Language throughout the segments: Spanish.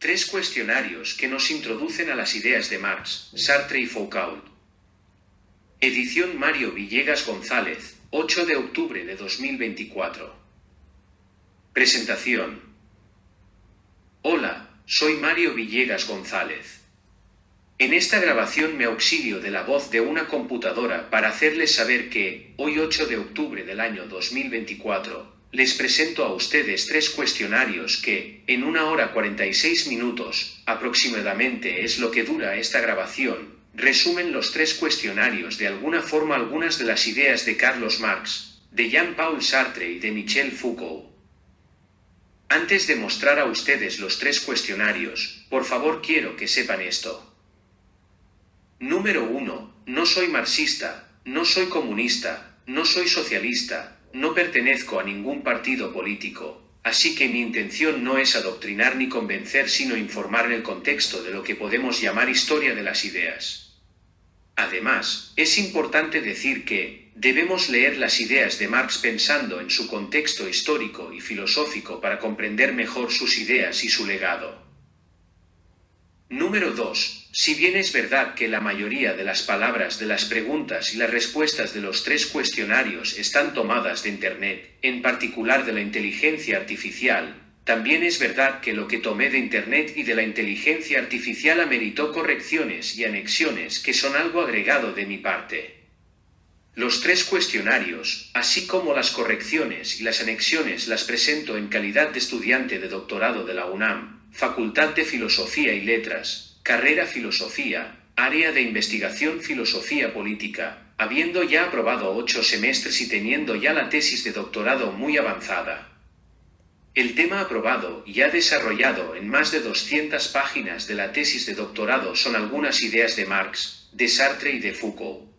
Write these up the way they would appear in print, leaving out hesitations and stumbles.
Tres cuestionarios que nos introducen a las ideas de Marx, Sartre y Foucault. Edición Mario Villegas González, 8 de octubre de 2024. Presentación. Hola, soy Mario Villegas González. En esta grabación me auxilio de la voz de una computadora para hacerles saber que, hoy 8 de octubre del año 2024, les presento a ustedes tres cuestionarios que, en 1 hora 46 minutos, aproximadamente es lo que dura esta grabación, resumen los tres cuestionarios de alguna forma algunas de las ideas de Carlos Marx, de Jean-Paul Sartre y de Michel Foucault. Antes de mostrar a ustedes los tres cuestionarios, por favor quiero que sepan esto. Número 1. No soy marxista, no soy comunista, no soy socialista, no pertenezco a ningún partido político, así que mi intención no es adoctrinar ni convencer sino informar en el contexto de lo que podemos llamar historia de las ideas. Además, es importante decir que debemos leer las ideas de Marx pensando en su contexto histórico y filosófico para comprender mejor sus ideas y su legado. Número 2. Si bien es verdad que la mayoría de las palabras de las preguntas y las respuestas de los tres cuestionarios están tomadas de Internet, en particular de la inteligencia artificial, también es verdad que lo que tomé de Internet y de la inteligencia artificial ameritó correcciones y anexiones que son algo agregado de mi parte. Los tres cuestionarios, así como las correcciones y las anexiones las presento en calidad de estudiante de doctorado de la UNAM, Facultad de Filosofía y Letras, carrera Filosofía, área de investigación Filosofía Política, habiendo ya aprobado 8 semestres y teniendo ya la tesis de doctorado muy avanzada. El tema aprobado y ya desarrollado en más de 200 páginas de la tesis de doctorado son algunas ideas de Marx, de Sartre y de Foucault.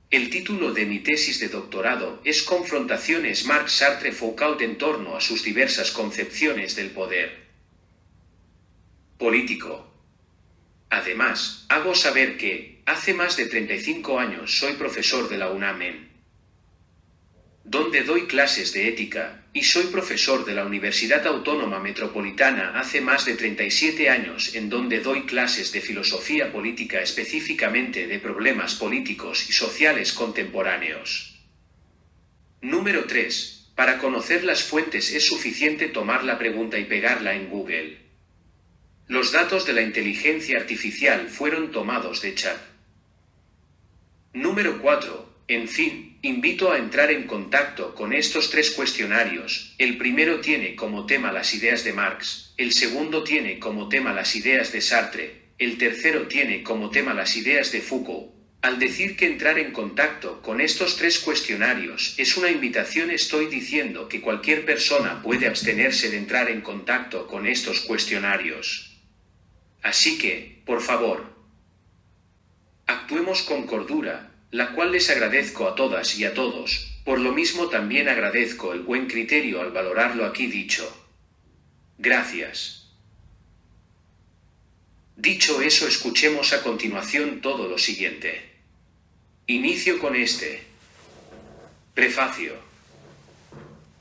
El título de mi tesis de doctorado es Confrontaciones Marx-Sartre-Foucault en torno a sus diversas concepciones del poder político. Además, hago saber que, hace más de 35 años soy profesor de la UNAM donde doy clases de ética, y soy profesor de la Universidad Autónoma Metropolitana hace más de 37 años en donde doy clases de filosofía política específicamente de problemas políticos y sociales contemporáneos. Número 3. Para conocer las fuentes es suficiente tomar la pregunta y pegarla en Google. Los datos de la inteligencia artificial fueron tomados de chat. Número 4. En fin, invito a entrar en contacto con estos tres cuestionarios. El primero tiene como tema las ideas de Marx, el segundo tiene como tema las ideas de Sartre, el tercero tiene como tema las ideas de Foucault. Al decir que entrar en contacto con estos tres cuestionarios es una invitación, estoy diciendo que cualquier persona puede abstenerse de entrar en contacto con estos cuestionarios. Así que, por favor, actuemos con cordura, la cual les agradezco a todas y a todos, por lo mismo también agradezco el buen criterio al valorar lo aquí dicho. Gracias. Dicho eso, escuchemos a continuación todo lo siguiente. Inicio con este prefacio.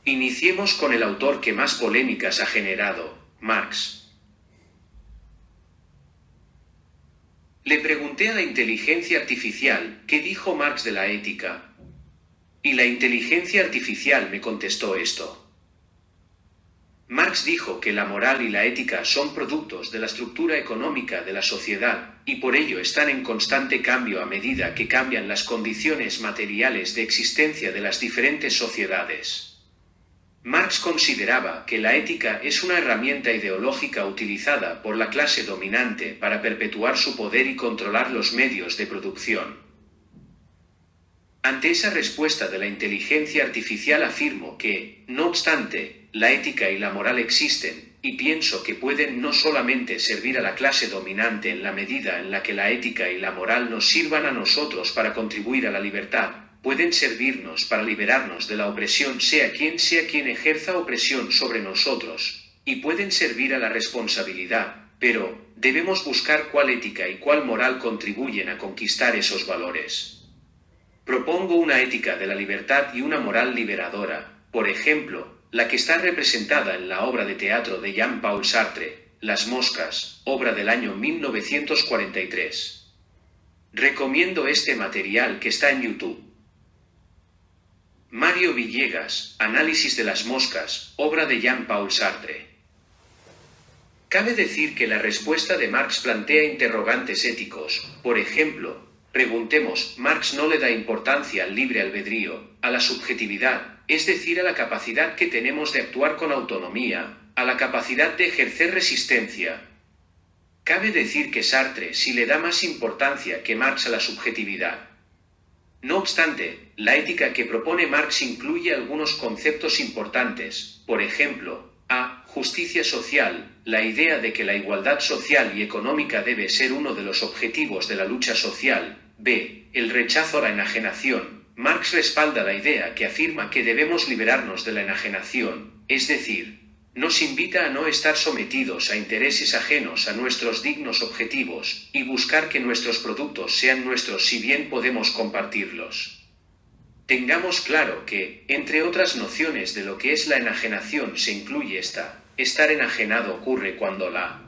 Iniciemos con el autor que más polémicas ha generado, Marx. Le pregunté a la inteligencia artificial qué dijo Marx de la ética. Y la inteligencia artificial me contestó esto. Marx dijo que la moral y la ética son productos de la estructura económica de la sociedad, y por ello están en constante cambio a medida que cambian las condiciones materiales de existencia de las diferentes sociedades. Marx consideraba que la ética es una herramienta ideológica utilizada por la clase dominante para perpetuar su poder y controlar los medios de producción. Ante esa respuesta de la inteligencia artificial afirmo que, no obstante, la ética y la moral existen, y pienso que pueden no solamente servir a la clase dominante en la medida en la que la ética y la moral nos sirvan a nosotros para contribuir a la libertad, pueden servirnos para liberarnos de la opresión sea quien ejerza opresión sobre nosotros, y pueden servir a la responsabilidad, pero debemos buscar cuál ética y cuál moral contribuyen a conquistar esos valores. Propongo una ética de la libertad y una moral liberadora, por ejemplo, la que está representada en la obra de teatro de Jean-Paul Sartre, Las moscas, obra del año 1943. Recomiendo este material que está en YouTube. Mario Villegas, Análisis de las moscas, obra de Jean-Paul Sartre. Cabe decir que la respuesta de Marx plantea interrogantes éticos. Por ejemplo, preguntemos, Marx no le da importancia al libre albedrío, a la subjetividad, es decir, a la capacidad que tenemos de actuar con autonomía, a la capacidad de ejercer resistencia. Cabe decir que Sartre sí le da más importancia que Marx a la subjetividad. No obstante, la ética que propone Marx incluye algunos conceptos importantes, por ejemplo, a. Justicia social, la idea de que la igualdad social y económica debe ser uno de los objetivos de la lucha social. B. El rechazo a la enajenación. Marx respalda la idea que afirma que debemos liberarnos de la enajenación, es decir, nos invita a no estar sometidos a intereses ajenos a nuestros dignos objetivos, y buscar que nuestros productos sean nuestros si bien podemos compartirlos. Tengamos claro que, entre otras nociones de lo que es la enajenación se incluye esta. Estar enajenado ocurre cuando la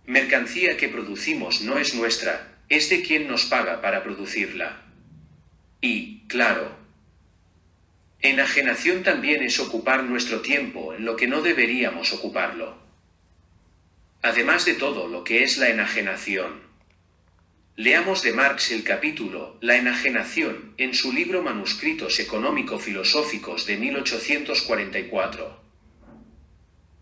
mercancía que producimos no es nuestra, es de quien nos paga para producirla. Y, claro, enajenación también es ocupar nuestro tiempo en lo que no deberíamos ocuparlo. Además de todo lo que es la enajenación. Leamos de Marx el capítulo La enajenación en su libro Manuscritos económico-filosóficos de 1844.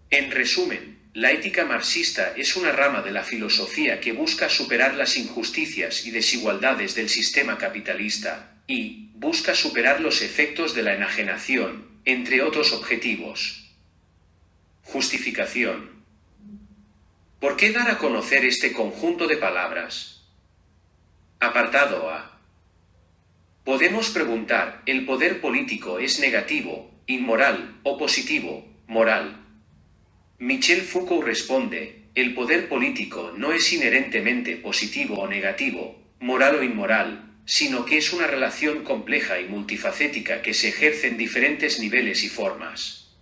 En resumen, la ética marxista es una rama de la filosofía que busca superar las injusticias y desigualdades del sistema capitalista, y busca superar los efectos de la enajenación, entre otros objetivos. Justificación. ¿Por qué dar a conocer este conjunto de palabras? Apartado A. Podemos preguntar, ¿el poder político es negativo, inmoral o positivo, moral? Michel Foucault responde, el poder político no es inherentemente positivo o negativo, moral o inmoral, sino que es una relación compleja y multifacética que se ejerce en diferentes niveles y formas.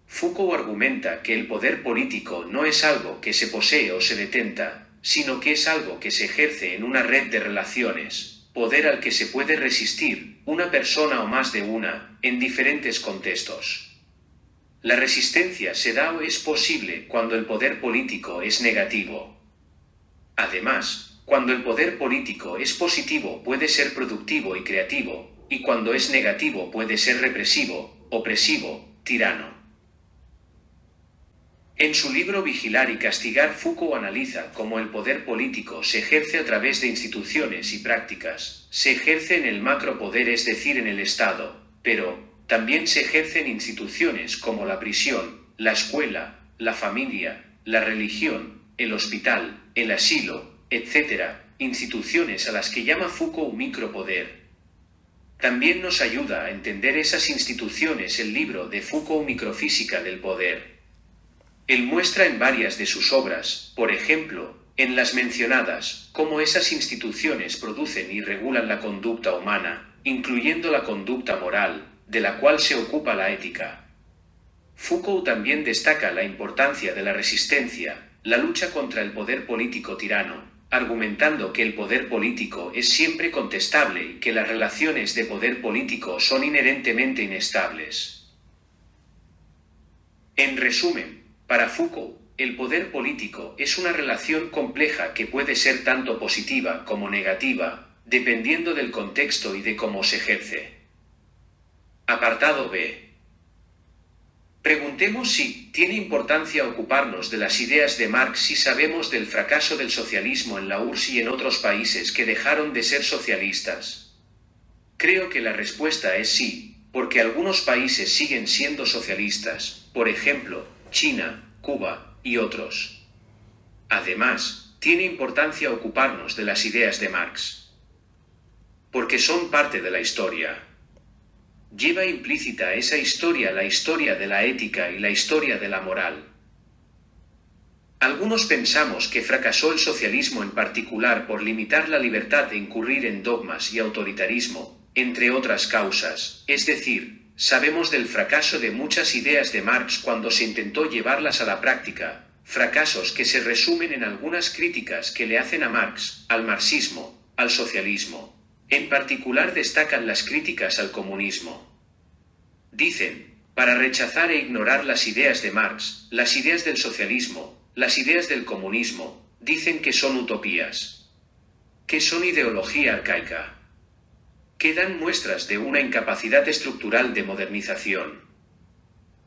Foucault argumenta que el poder político no es algo que se posee o se detenta, sino que es algo que se ejerce en una red de relaciones, poder al que se puede resistir, una persona o más de una, en diferentes contextos. La resistencia se da o es posible cuando el poder político es negativo. Además, cuando el poder político es positivo puede ser productivo y creativo, y cuando es negativo puede ser represivo, opresivo, tirano. En su libro Vigilar y castigar, Foucault analiza cómo el poder político se ejerce a través de instituciones y prácticas. Se ejerce en el macropoder, es decir, en el Estado, pero también se ejerce en instituciones como la prisión, la escuela, la familia, la religión, el hospital, el asilo, etc., instituciones a las que llama Foucault micropoder. También nos ayuda a entender esas instituciones el libro de Foucault Microfísica del poder. Él muestra en varias de sus obras, por ejemplo, en las mencionadas, cómo esas instituciones producen y regulan la conducta humana, incluyendo la conducta moral, de la cual se ocupa la ética. Foucault también destaca la importancia de la resistencia, la lucha contra el poder político tirano, argumentando que el poder político es siempre contestable y que las relaciones de poder político son inherentemente inestables. En resumen, para Foucault, el poder político es una relación compleja que puede ser tanto positiva como negativa, dependiendo del contexto y de cómo se ejerce. Apartado B. Preguntemos si tiene importancia ocuparnos de las ideas de Marx si sabemos del fracaso del socialismo en la URSS y en otros países que dejaron de ser socialistas. Creo que la respuesta es sí, porque algunos países siguen siendo socialistas, por ejemplo, China, Cuba y otros. Además, tiene importancia ocuparnos de las ideas de Marx, porque son parte de la historia. Lleva implícita esa historia la historia de la ética y la historia de la moral. Algunos pensamos que fracasó el socialismo en particular por limitar la libertad de incurrir en dogmas y autoritarismo, entre otras causas, es decir, sabemos del fracaso de muchas ideas de Marx cuando se intentó llevarlas a la práctica, fracasos que se resumen en algunas críticas que le hacen a Marx, al marxismo, al socialismo. En particular destacan las críticas al comunismo. Dicen, para rechazar e ignorar las ideas de Marx, las ideas del socialismo, las ideas del comunismo, dicen que son utopías, que son ideología arcaica, que dan muestras de una incapacidad estructural de modernización,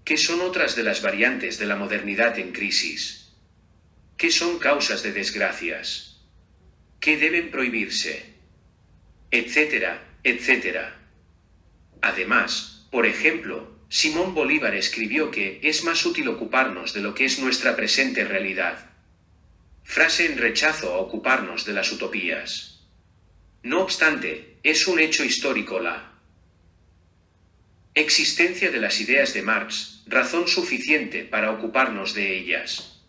que son otras de las variantes de la modernidad en crisis, que son causas de desgracias, que deben prohibirse, etcétera, etcétera. Además, por ejemplo, Simón Bolívar escribió que es más útil ocuparnos de lo que es nuestra presente realidad. Frase en rechazo a ocuparnos de las utopías. No obstante, es un hecho histórico la existencia de las ideas de Marx, razón suficiente para ocuparnos de ellas.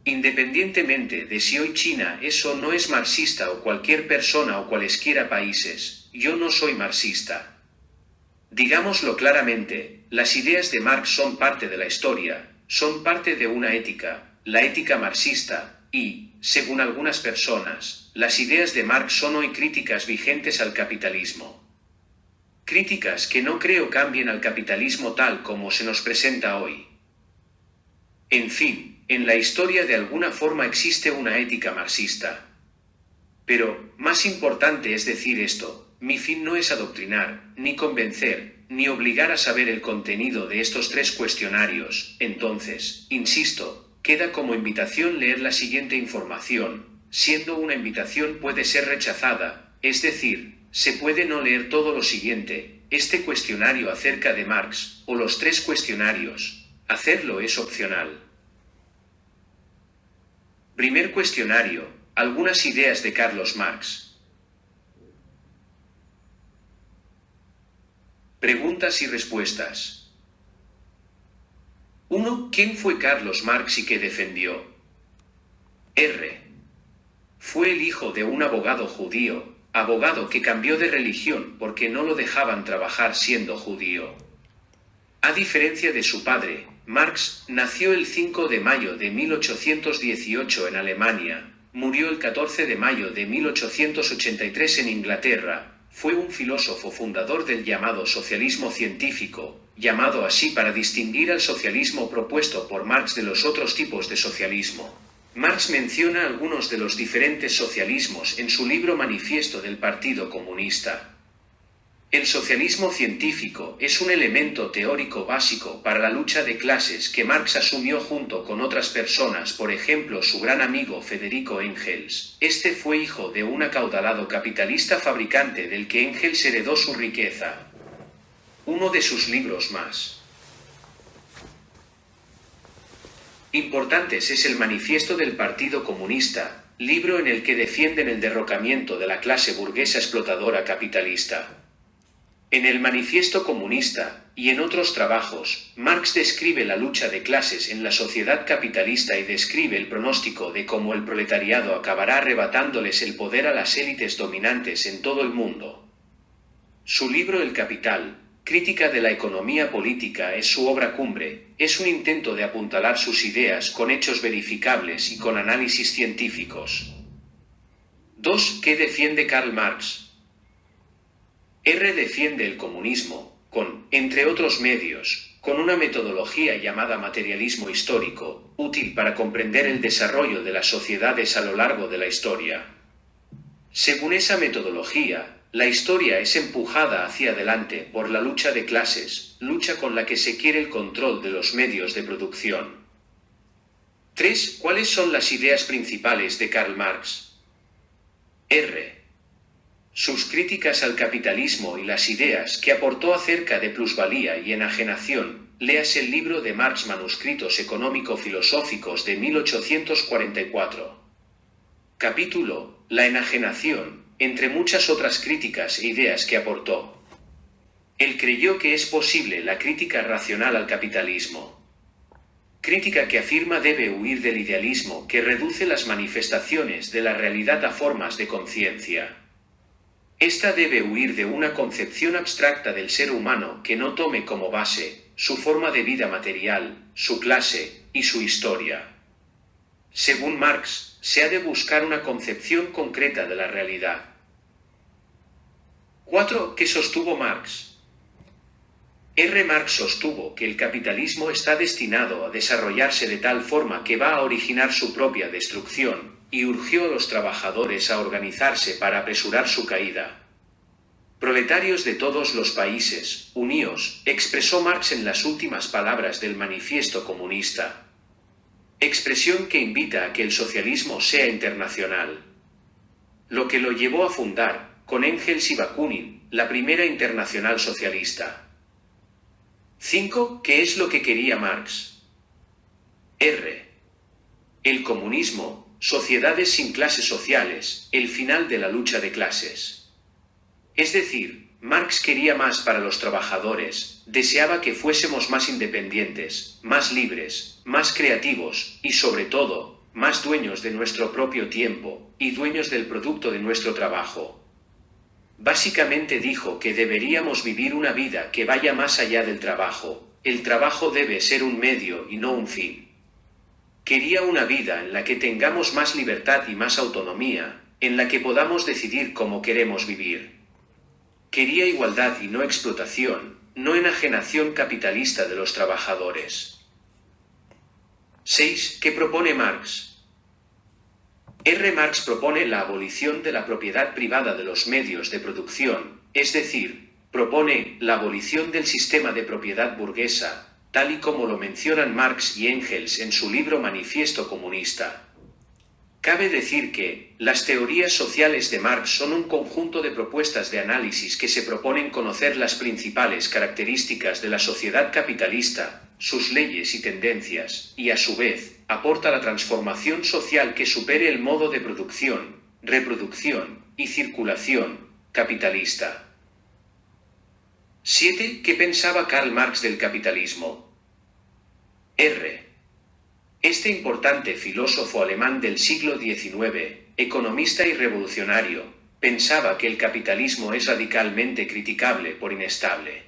Independientemente de si hoy China es o no es marxista o cualquier persona o cualesquiera países, yo no soy marxista. Digámoslo claramente, las ideas de Marx son parte de la historia, son parte de una ética, la ética marxista, y, según algunas personas, las ideas de Marx son hoy críticas vigentes al capitalismo. Críticas que no creo cambien al capitalismo tal como se nos presenta hoy. En fin, en la historia de alguna forma existe una ética marxista. Pero, más importante es decir esto, mi fin no es adoctrinar, ni convencer, ni obligar a saber el contenido de estos tres cuestionarios. Entonces, insisto, queda como invitación leer la siguiente información, siendo una invitación puede ser rechazada, es decir, se puede no leer todo lo siguiente, este cuestionario acerca de Marx, o los tres cuestionarios, hacerlo es opcional. Primer cuestionario, algunas ideas de Carlos Marx. Preguntas y respuestas. 1. ¿Quién fue Carlos Marx y qué defendió? R. Fue el hijo de un abogado judío, abogado que cambió de religión porque no lo dejaban trabajar siendo judío. A diferencia de su padre, Marx nació el 5 de mayo de 1818 en Alemania, murió el 14 de mayo de 1883 en Inglaterra. Fue un filósofo fundador del llamado socialismo científico, llamado así para distinguir al socialismo propuesto por Marx de los otros tipos de socialismo. Marx menciona algunos de los diferentes socialismos en su libro Manifiesto del Partido Comunista. El socialismo científico es un elemento teórico básico para la lucha de clases que Marx asumió junto con otras personas, por ejemplo su gran amigo Federico Engels. Este fue hijo de un acaudalado capitalista fabricante del que Engels heredó su riqueza. Uno de sus libros más importantes es el Manifiesto del Partido Comunista, libro en el que defienden el derrocamiento de la clase burguesa explotadora capitalista. En el Manifiesto Comunista, y en otros trabajos, Marx describe la lucha de clases en la sociedad capitalista y describe el pronóstico de cómo el proletariado acabará arrebatándoles el poder a las élites dominantes en todo el mundo. Su libro El Capital, crítica de la economía política, es su obra cumbre, es un intento de apuntalar sus ideas con hechos verificables y con análisis científicos. 2. ¿Qué defiende Karl Marx? R. defiende el comunismo, entre otros medios, con una metodología llamada materialismo histórico, útil para comprender el desarrollo de las sociedades a lo largo de la historia. Según esa metodología, la historia es empujada hacia adelante por la lucha de clases, lucha con la que se quiere el control de los medios de producción. 3. ¿Cuáles son las ideas principales de Karl Marx? R. Sus críticas al capitalismo y las ideas que aportó acerca de plusvalía y enajenación. Léase el libro de Marx Manuscritos económico-filosóficos de 1844. Capítulo: La enajenación, entre muchas otras críticas e ideas que aportó. Él creyó que es posible la crítica racional al capitalismo. Crítica que afirma debe huir del idealismo que reduce las manifestaciones de la realidad a formas de conciencia. Esta debe huir de una concepción abstracta del ser humano que no tome como base su forma de vida material, su clase y su historia. Según Marx, se ha de buscar una concepción concreta de la realidad. 4. ¿Qué sostuvo Marx? Marx sostuvo que el capitalismo está destinado a desarrollarse de tal forma que va a originar su propia destrucción, y urgió a los trabajadores a organizarse para apresurar su caída. Proletarios de todos los países, uníos, expresó Marx en las últimas palabras del Manifiesto Comunista. Expresión que invita a que el socialismo sea internacional. Lo que lo llevó a fundar, con Engels y Bakunin, la primera internacional socialista. 5. ¿Qué es lo que quería Marx? El comunismo, sociedades sin clases sociales, el final de la lucha de clases. Es decir, Marx quería más para los trabajadores, deseaba que fuésemos más independientes, más libres, más creativos, y sobre todo, más dueños de nuestro propio tiempo, y dueños del producto de nuestro trabajo. Básicamente dijo que deberíamos vivir una vida que vaya más allá del trabajo, el trabajo debe ser un medio y no un fin. Quería una vida en la que tengamos más libertad y más autonomía, en la que podamos decidir cómo queremos vivir. Quería igualdad y no explotación, no enajenación capitalista de los trabajadores. 6. ¿Qué propone Marx? Marx propone la abolición de la propiedad privada de los medios de producción, es decir, propone la abolición del sistema de propiedad burguesa, tal y como lo mencionan Marx y Engels en su libro Manifiesto Comunista. Cabe decir que, las teorías sociales de Marx son un conjunto de propuestas de análisis que se proponen conocer las principales características de la sociedad capitalista, sus leyes y tendencias, y a su vez, aporta la transformación social que supere el modo de producción, reproducción y circulación capitalista. 7. ¿Qué pensaba Karl Marx del capitalismo? Este importante filósofo alemán del siglo XIX, economista y revolucionario, pensaba que el capitalismo es radicalmente criticable por inestable.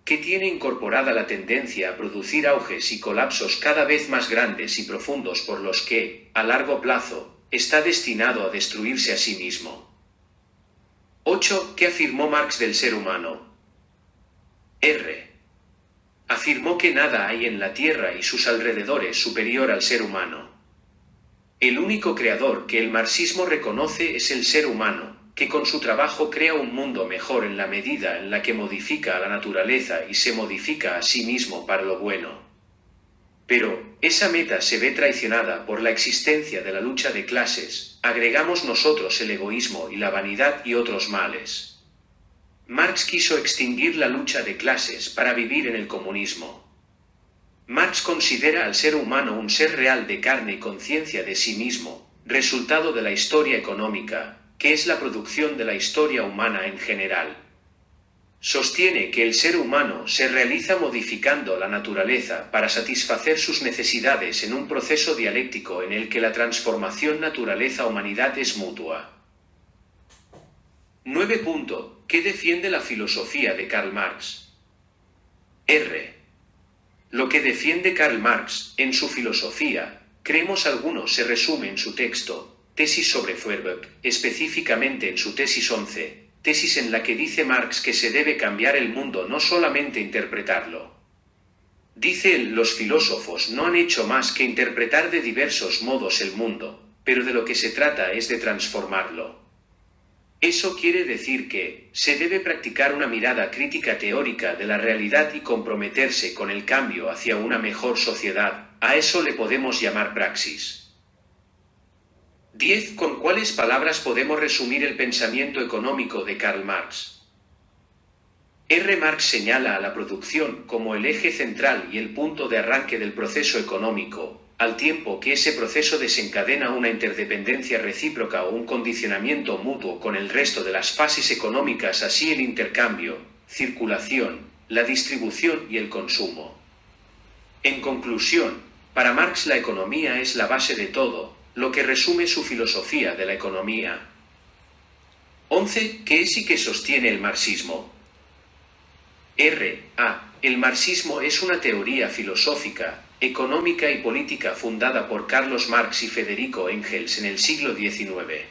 Que tiene incorporada la tendencia a producir auges y colapsos cada vez más grandes y profundos por los que, a largo plazo, está destinado a destruirse a sí mismo. 8. ¿Qué afirmó Marx del ser humano? Afirmó que nada hay en la Tierra y sus alrededores superior al ser humano. El único creador que el marxismo reconoce es el ser humano, que con su trabajo crea un mundo mejor en la medida en la que modifica a la naturaleza y se modifica a sí mismo para lo bueno. Pero, esa meta se ve traicionada por la existencia de la lucha de clases, agregamos nosotros el egoísmo y la vanidad y otros males. Marx quiso extinguir la lucha de clases para vivir en el comunismo. Marx considera al ser humano un ser real de carne y conciencia de sí mismo, resultado de la historia económica, que es la producción de la historia humana en general. Sostiene que el ser humano se realiza modificando la naturaleza para satisfacer sus necesidades en un proceso dialéctico en el que la transformación naturaleza-humanidad es mutua. 9. ¿Qué defiende la filosofía de Karl Marx? Lo que defiende Karl Marx, en su filosofía, creemos algunos se resume en su texto, Tesis sobre Feuerbach, específicamente en su tesis 11, tesis en la que dice Marx que se debe cambiar el mundo, no solamente interpretarlo. Dice él, los filósofos no han hecho más que interpretar de diversos modos el mundo, pero de lo que se trata es de transformarlo. Eso quiere decir que, se debe practicar una mirada crítica teórica de la realidad y comprometerse con el cambio hacia una mejor sociedad, a eso le podemos llamar praxis. 10. ¿Con cuáles palabras podemos resumir el pensamiento económico de Karl Marx? Marx señala a la producción como el eje central y el punto de arranque del proceso económico, al tiempo que ese proceso desencadena una interdependencia recíproca o un condicionamiento mutuo con el resto de las fases económicas, así el intercambio, circulación, la distribución y el consumo. En conclusión, para Marx la economía es la base de todo, lo que resume su filosofía de la economía. 11. ¿Qué es y qué sostiene el marxismo? El marxismo es una teoría filosófica, económica y política fundada por Carlos Marx y Federico Engels en el siglo XIX.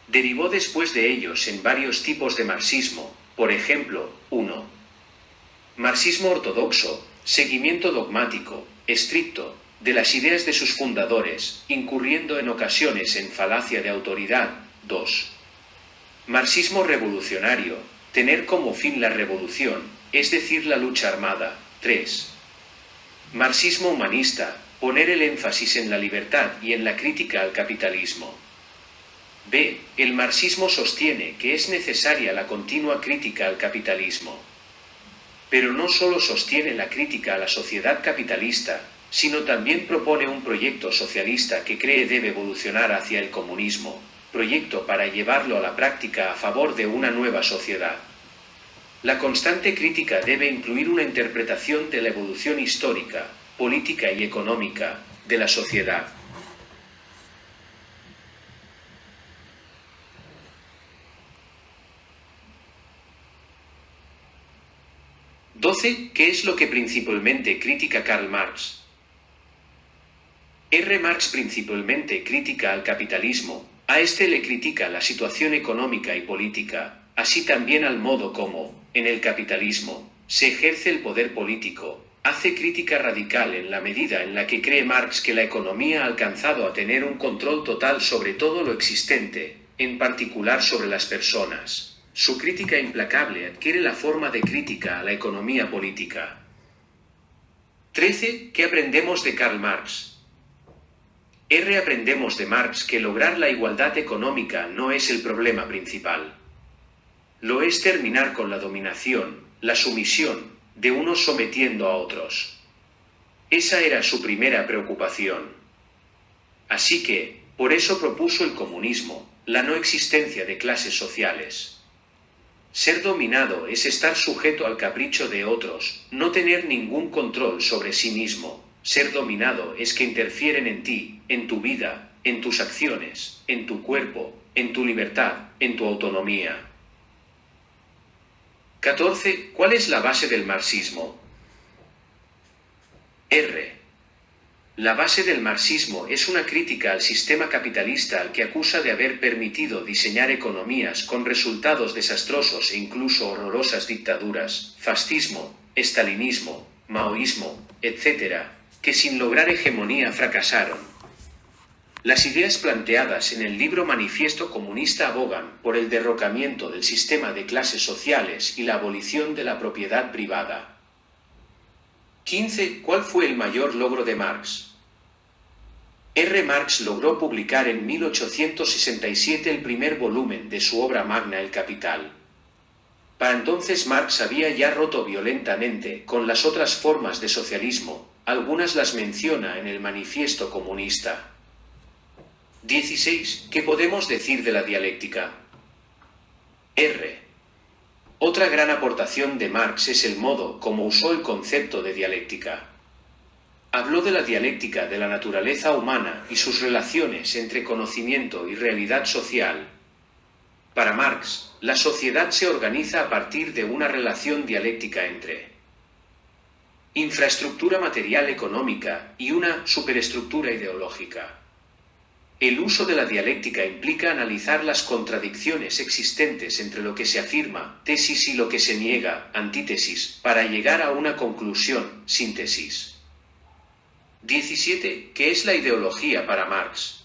Derivó después de ellos en varios tipos de marxismo, por ejemplo, 1. Marxismo ortodoxo, seguimiento dogmático, estricto, de las ideas de sus fundadores, incurriendo en ocasiones en falacia de autoridad. 2. Marxismo revolucionario, tener como fin la revolución, es decir, la lucha armada. 3. Marxismo humanista, poner el énfasis en la libertad y en la crítica al capitalismo. B. El marxismo sostiene que es necesaria la continua crítica al capitalismo. Pero no solo sostiene la crítica a la sociedad capitalista, sino también propone un proyecto socialista que cree debe evolucionar hacia el comunismo, proyecto para llevarlo a la práctica a favor de una nueva sociedad. La constante crítica debe incluir una interpretación de la evolución histórica, política y económica de la sociedad. ¿Qué es lo que principalmente critica Karl Marx? Marx principalmente critica al capitalismo, a este le critica la situación económica y política, así también al modo como, en el capitalismo, se ejerce el poder político. Hace crítica radical en la medida en la que cree Marx que la economía ha alcanzado a tener un control total sobre todo lo existente, en particular sobre las personas. Su crítica implacable adquiere la forma de crítica a la economía política. 13. ¿Qué aprendemos de Karl Marx? Aprendemos de Marx que lograr la igualdad económica no es el problema principal. Lo es terminar con la dominación, la sumisión, de unos sometiendo a otros. Esa era su primera preocupación. Así que, por eso propuso el comunismo, la no existencia de clases sociales. Ser dominado es estar sujeto al capricho de otros, no tener ningún control sobre sí mismo. Ser dominado es que interfieren en ti, en tu vida, en tus acciones, en tu cuerpo, en tu libertad, en tu autonomía. 14. ¿Cuál es la base del marxismo? La base del marxismo es una crítica al sistema capitalista al que acusa de haber permitido diseñar economías con resultados desastrosos e incluso horrorosas dictaduras, fascismo, estalinismo, maoísmo, etc., que sin lograr hegemonía fracasaron. Las ideas planteadas en el libro Manifiesto Comunista abogan por el derrocamiento del sistema de clases sociales y la abolición de la propiedad privada. 15. ¿Cuál fue el mayor logro de Marx? Marx logró publicar en 1867 el primer volumen de su obra magna El Capital. Para entonces Marx había ya roto violentamente con las otras formas de socialismo, algunas las menciona en el Manifiesto Comunista. 16. ¿Qué podemos decir de la dialéctica? Otra gran aportación de Marx es el modo como usó el concepto de dialéctica. Habló de la dialéctica de la naturaleza humana y sus relaciones entre conocimiento y realidad social. Para Marx, la sociedad se organiza a partir de una relación dialéctica entre infraestructura material económica y una superestructura ideológica. El uso de la dialéctica implica analizar las contradicciones existentes entre lo que se afirma, tesis, y lo que se niega, antítesis, para llegar a una conclusión, síntesis. 17. ¿Qué es la ideología para Marx?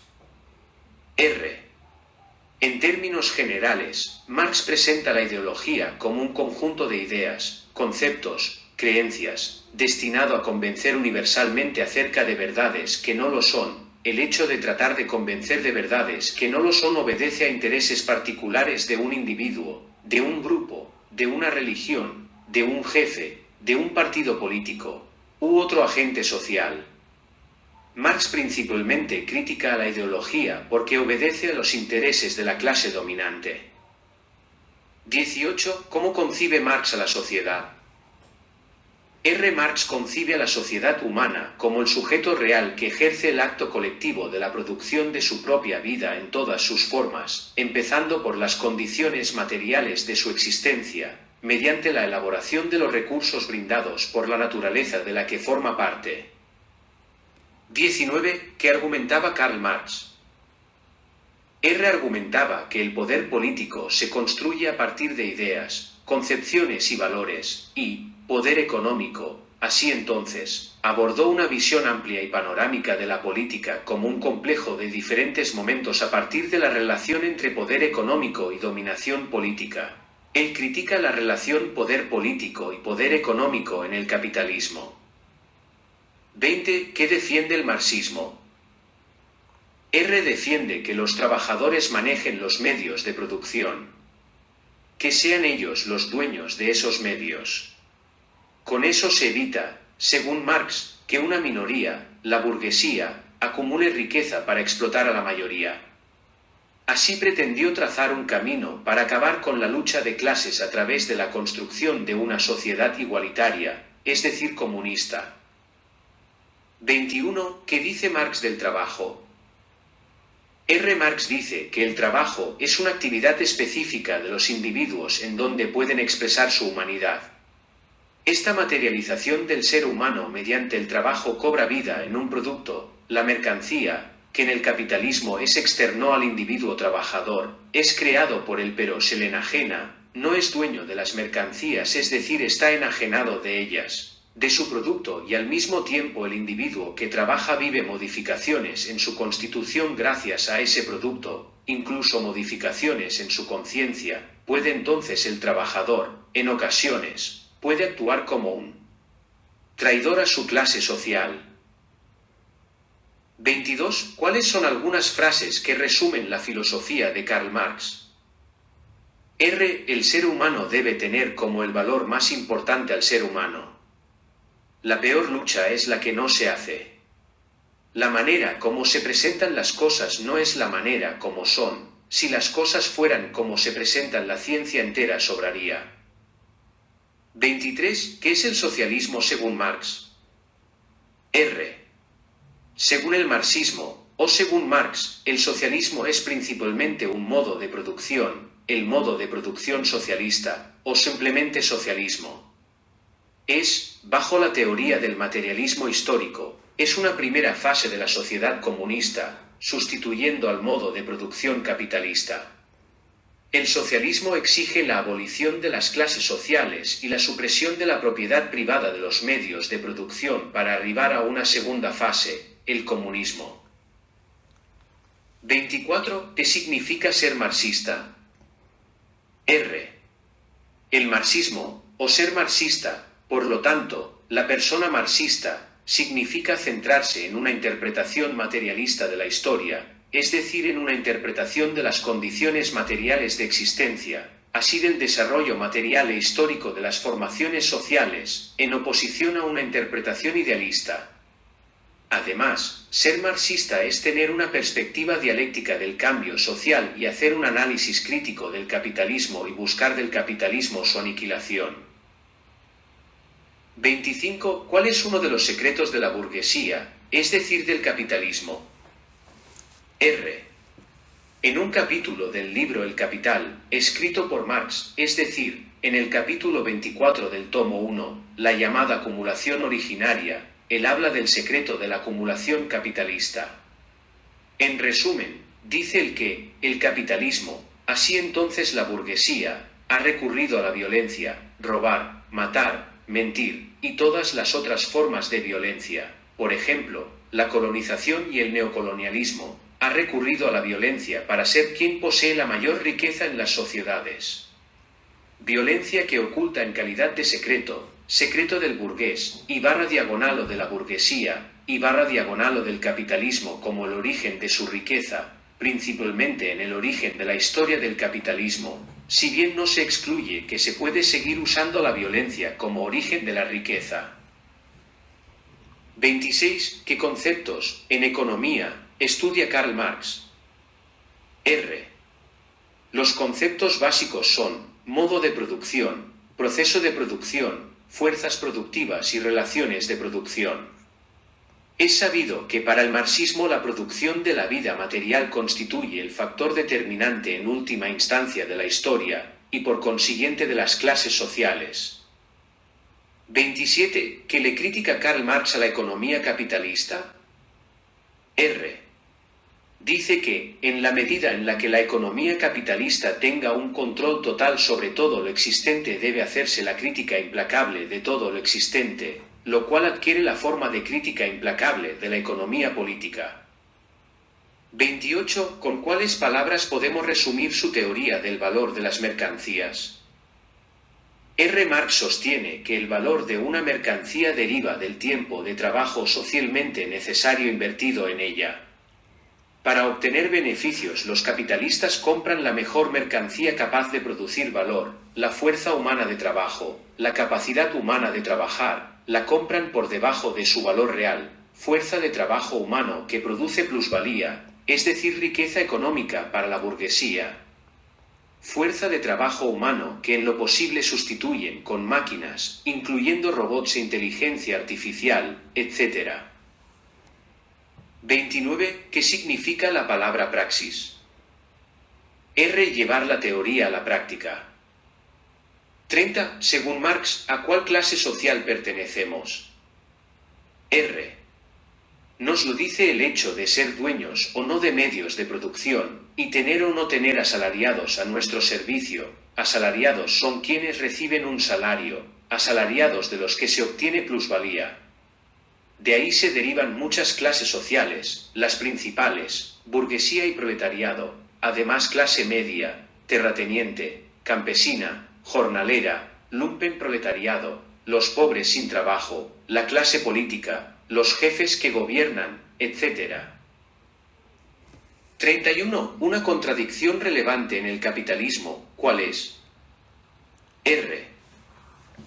En términos generales, Marx presenta la ideología como un conjunto de ideas, conceptos, creencias, destinado a convencer universalmente acerca de verdades que no lo son. El hecho de tratar de convencer de verdades que no lo son obedece a intereses particulares de un individuo, de un grupo, de una religión, de un jefe, de un partido político, u otro agente social. Marx principalmente critica a la ideología porque obedece a los intereses de la clase dominante. 18. ¿Cómo concibe Marx a la sociedad? R. Marx concibe a la sociedad humana como el sujeto real que ejerce el acto colectivo de la producción de su propia vida en todas sus formas, empezando por las condiciones materiales de su existencia, mediante la elaboración de los recursos brindados por la naturaleza de la que forma parte. 19. ¿Qué argumentaba Karl Marx? R. argumentaba que el poder político se construye a partir de ideas, concepciones y valores, y poder económico. Así entonces, abordó una visión amplia y panorámica de la política como un complejo de diferentes momentos a partir de la relación entre poder económico y dominación política. Él critica la relación poder político y poder económico en el capitalismo. 20. ¿Qué defiende el marxismo? R. defiende que los trabajadores manejen los medios de producción, que sean ellos los dueños de esos medios. Con eso se evita, según Marx, que una minoría, la burguesía, acumule riqueza para explotar a la mayoría. Así pretendió trazar un camino para acabar con la lucha de clases a través de la construcción de una sociedad igualitaria, es decir, comunista. 21. ¿Qué dice Marx del trabajo? R. Marx dice que el trabajo es una actividad específica de los individuos en donde pueden expresar su humanidad. Esta materialización del ser humano mediante el trabajo cobra vida en un producto, la mercancía, que en el capitalismo es externo al individuo trabajador, es creado por él pero se le enajena, no es dueño de las mercancías, es decir, está enajenado de ellas, de su producto, y al mismo tiempo el individuo que trabaja vive modificaciones en su constitución gracias a ese producto, incluso modificaciones en su conciencia. Puede entonces el trabajador, en ocasiones, puede actuar como un traidor a su clase social. 22. ¿Cuáles son algunas frases que resumen la filosofía de Karl Marx? R. El ser humano debe tener como el valor más importante al ser humano. La peor lucha es la que no se hace. La manera como se presentan las cosas no es la manera como son. Si las cosas fueran como se presentan, la ciencia entera sobraría. 23. ¿Qué es el socialismo según Marx? R. Según el marxismo, o según Marx, el socialismo es principalmente un modo de producción, el modo de producción socialista, o simplemente socialismo. Es, bajo la teoría del materialismo histórico, es una primera fase de la sociedad comunista, sustituyendo al modo de producción capitalista. El socialismo exige la abolición de las clases sociales y la supresión de la propiedad privada de los medios de producción para arribar a una segunda fase, el comunismo. 24. ¿Qué significa ser marxista? R. El marxismo, o ser marxista, por lo tanto, la persona marxista, significa centrarse en una interpretación materialista de la historia, es decir, en una interpretación de las condiciones materiales de existencia, así del desarrollo material e histórico de las formaciones sociales, en oposición a una interpretación idealista. Además, ser marxista es tener una perspectiva dialéctica del cambio social y hacer un análisis crítico del capitalismo y buscar del capitalismo su aniquilación. 25. ¿Cuál es uno de los secretos de la burguesía, es decir, del capitalismo? R. En un capítulo del libro El Capital, escrito por Marx, es decir, en el capítulo 24 del tomo 1, la llamada acumulación originaria, él habla del secreto de la acumulación capitalista. En resumen, dice él que, el capitalismo, así entonces la burguesía, ha recurrido a la violencia, robar, matar, mentir, y todas las otras formas de violencia, por ejemplo, la colonización y el neocolonialismo, ha recurrido a la violencia para ser quien posee la mayor riqueza en las sociedades. Violencia que oculta en calidad de secreto, secreto del burgués, y barra diagonal o de la burguesía, y barra diagonal o del capitalismo como el origen de su riqueza, principalmente en el origen de la historia del capitalismo, si bien no se excluye que se puede seguir usando la violencia como origen de la riqueza. 26. ¿Qué conceptos, en economía, estudia Karl Marx? R. Los conceptos básicos son modo de producción, proceso de producción, fuerzas productivas y relaciones de producción. Es sabido que para el marxismo la producción de la vida material constituye el factor determinante en última instancia de la historia, y por consiguiente de las clases sociales. 27. ¿Qué le critica Karl Marx a la economía capitalista? R. Dice que, en la medida en la que la economía capitalista tenga un control total sobre todo lo existente, debe hacerse la crítica implacable de todo lo existente, lo cual adquiere la forma de crítica implacable de la economía política. 28. ¿Con cuáles palabras podemos resumir su teoría del valor de las mercancías? R. Marx sostiene que el valor de una mercancía deriva del tiempo de trabajo socialmente necesario invertido en ella. Para obtener beneficios, los capitalistas compran la mejor mercancía capaz de producir valor, la fuerza humana de trabajo, la capacidad humana de trabajar, la compran por debajo de su valor real, fuerza de trabajo humano que produce plusvalía, es decir, riqueza económica para la burguesía. Fuerza de trabajo humano que en lo posible sustituyen con máquinas, incluyendo robots e inteligencia artificial, etc. 29. ¿Qué significa la palabra praxis? R. Llevar la teoría a la práctica. 30. Según Marx, ¿a cuál clase social pertenecemos? R. Nos lo dice el hecho de ser dueños o no de medios de producción, y tener o no tener asalariados a nuestro servicio. Asalariados son quienes reciben un salario, asalariados de los que se obtiene plusvalía. De ahí se derivan muchas clases sociales, las principales, burguesía y proletariado, además clase media, terrateniente, campesina, jornalera, lumpenproletariado, los pobres sin trabajo, la clase política, los jefes que gobiernan, etc. 31. Una contradicción relevante en el capitalismo, ¿cuál es? R.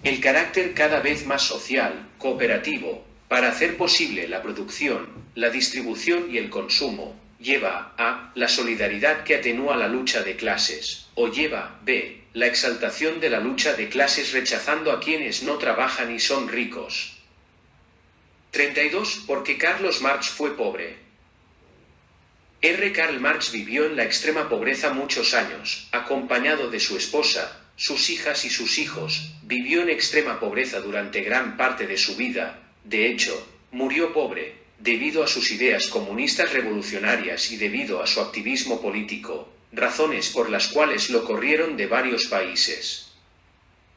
El carácter cada vez más social, cooperativo, para hacer posible la producción, la distribución y el consumo, lleva a la solidaridad que atenúa la lucha de clases, o lleva b. la exaltación de la lucha de clases rechazando a quienes no trabajan y son ricos. 32. ¿Por qué Carlos Marx fue pobre? R. Karl Marx vivió en la extrema pobreza muchos años, acompañado de su esposa, sus hijas y sus hijos, vivió en extrema pobreza durante gran parte de su vida. De hecho, murió pobre, debido a sus ideas comunistas revolucionarias y debido a su activismo político, razones por las cuales lo corrieron de varios países.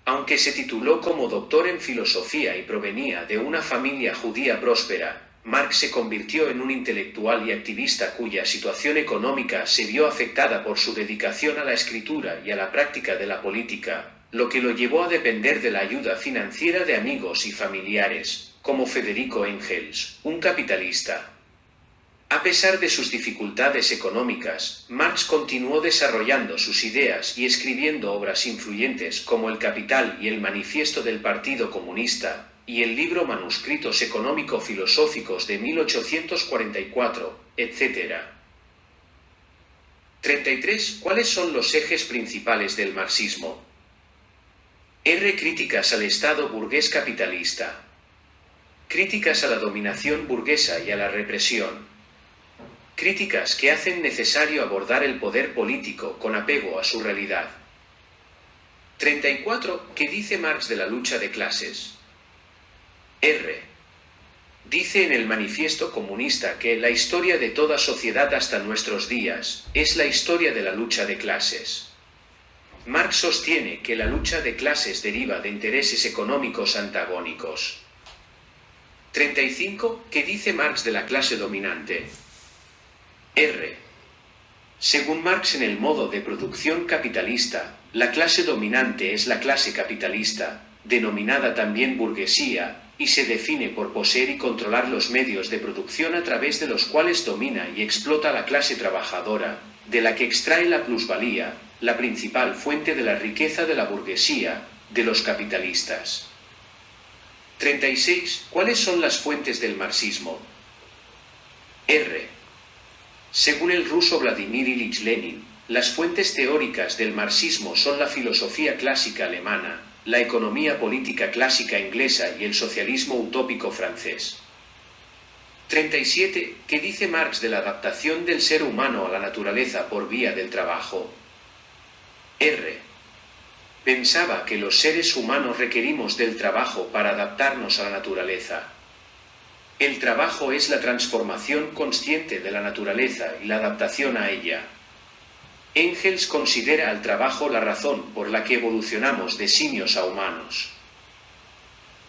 Aunque se tituló como doctor en filosofía y provenía de una familia judía próspera, Marx se convirtió en un intelectual y activista cuya situación económica se vio afectada por su dedicación a la escritura y a la práctica de la política, lo que lo llevó a depender de la ayuda financiera de amigos y familiares, como Federico Engels, un capitalista. A pesar de sus dificultades económicas, Marx continuó desarrollando sus ideas y escribiendo obras influyentes como El Capital y el Manifiesto del Partido Comunista, y el libro Manuscritos económico-filosóficos de 1844, etc. 33. ¿Cuáles son los ejes principales del marxismo? R. Críticas al Estado burgués capitalista. Críticas a la dominación burguesa y a la represión. Críticas que hacen necesario abordar el poder político con apego a su realidad. 34. ¿Qué dice Marx de la lucha de clases? R. Dice en el Manifiesto Comunista que la historia de toda sociedad hasta nuestros días es la historia de la lucha de clases. Marx sostiene que la lucha de clases deriva de intereses económicos antagónicos. 35. ¿Qué dice Marx de la clase dominante? R. Según Marx, en el modo de producción capitalista, la clase dominante es la clase capitalista, denominada también burguesía, y se define por poseer y controlar los medios de producción a través de los cuales domina y explota a la clase trabajadora, de la que extrae la plusvalía, la principal fuente de la riqueza de la burguesía, de los capitalistas. 36. ¿Cuáles son las fuentes del marxismo? R. Según el ruso Vladimir Ilich Lenin, las fuentes teóricas del marxismo son la filosofía clásica alemana, la economía política clásica inglesa y el socialismo utópico francés. 37. ¿Qué dice Marx de la adaptación del ser humano a la naturaleza por vía del trabajo? R. Pensaba que los seres humanos requerimos del trabajo para adaptarnos a la naturaleza. El trabajo es la transformación consciente de la naturaleza y la adaptación a ella. Engels considera al trabajo la razón por la que evolucionamos de simios a humanos.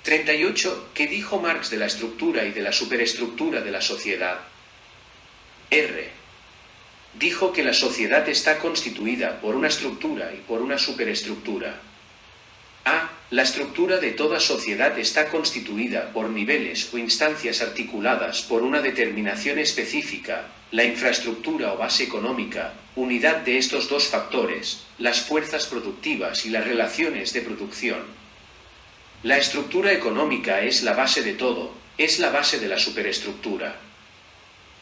38. ¿Qué dijo Marx de la estructura y de la superestructura de la sociedad? R. Dijo que la sociedad está constituida por una estructura y por una superestructura. A. La estructura de toda sociedad está constituida por niveles o instancias articuladas por una determinación específica, la infraestructura o base económica, unidad de estos dos factores, las fuerzas productivas y las relaciones de producción. La estructura económica es la base de todo, es la base de la superestructura.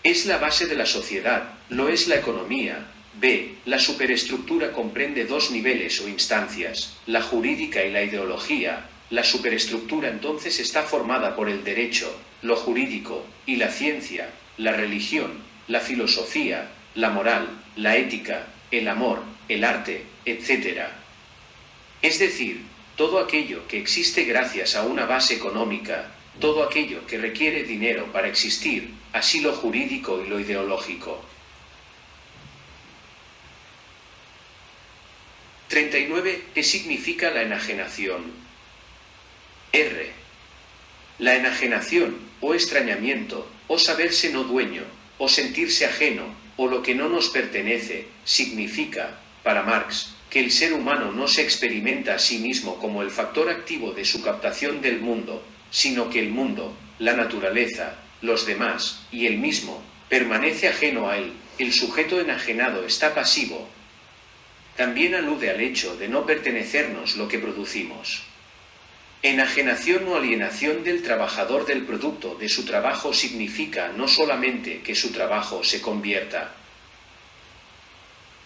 Es la base de la sociedad, lo es la economía. B. La superestructura comprende dos niveles o instancias, la jurídica y la ideología. La superestructura entonces está formada por el derecho, lo jurídico, y la ciencia, la religión, la filosofía, la moral, la ética, el amor, el arte, etc. Es decir, todo aquello que existe gracias a una base económica, todo aquello que requiere dinero para existir, así lo jurídico y lo ideológico. 39. ¿Qué significa la enajenación? R. La enajenación, o extrañamiento, o saberse no dueño, o sentirse ajeno, o lo que no nos pertenece, significa, para Marx, que el ser humano no se experimenta a sí mismo como el factor activo de su captación del mundo, sino que el mundo, la naturaleza, los demás, y él mismo, permanece ajeno a él, el sujeto enajenado está pasivo. También alude al hecho de no pertenecernos lo que producimos. Enajenación o alienación del trabajador del producto de su trabajo significa no solamente que su trabajo se convierta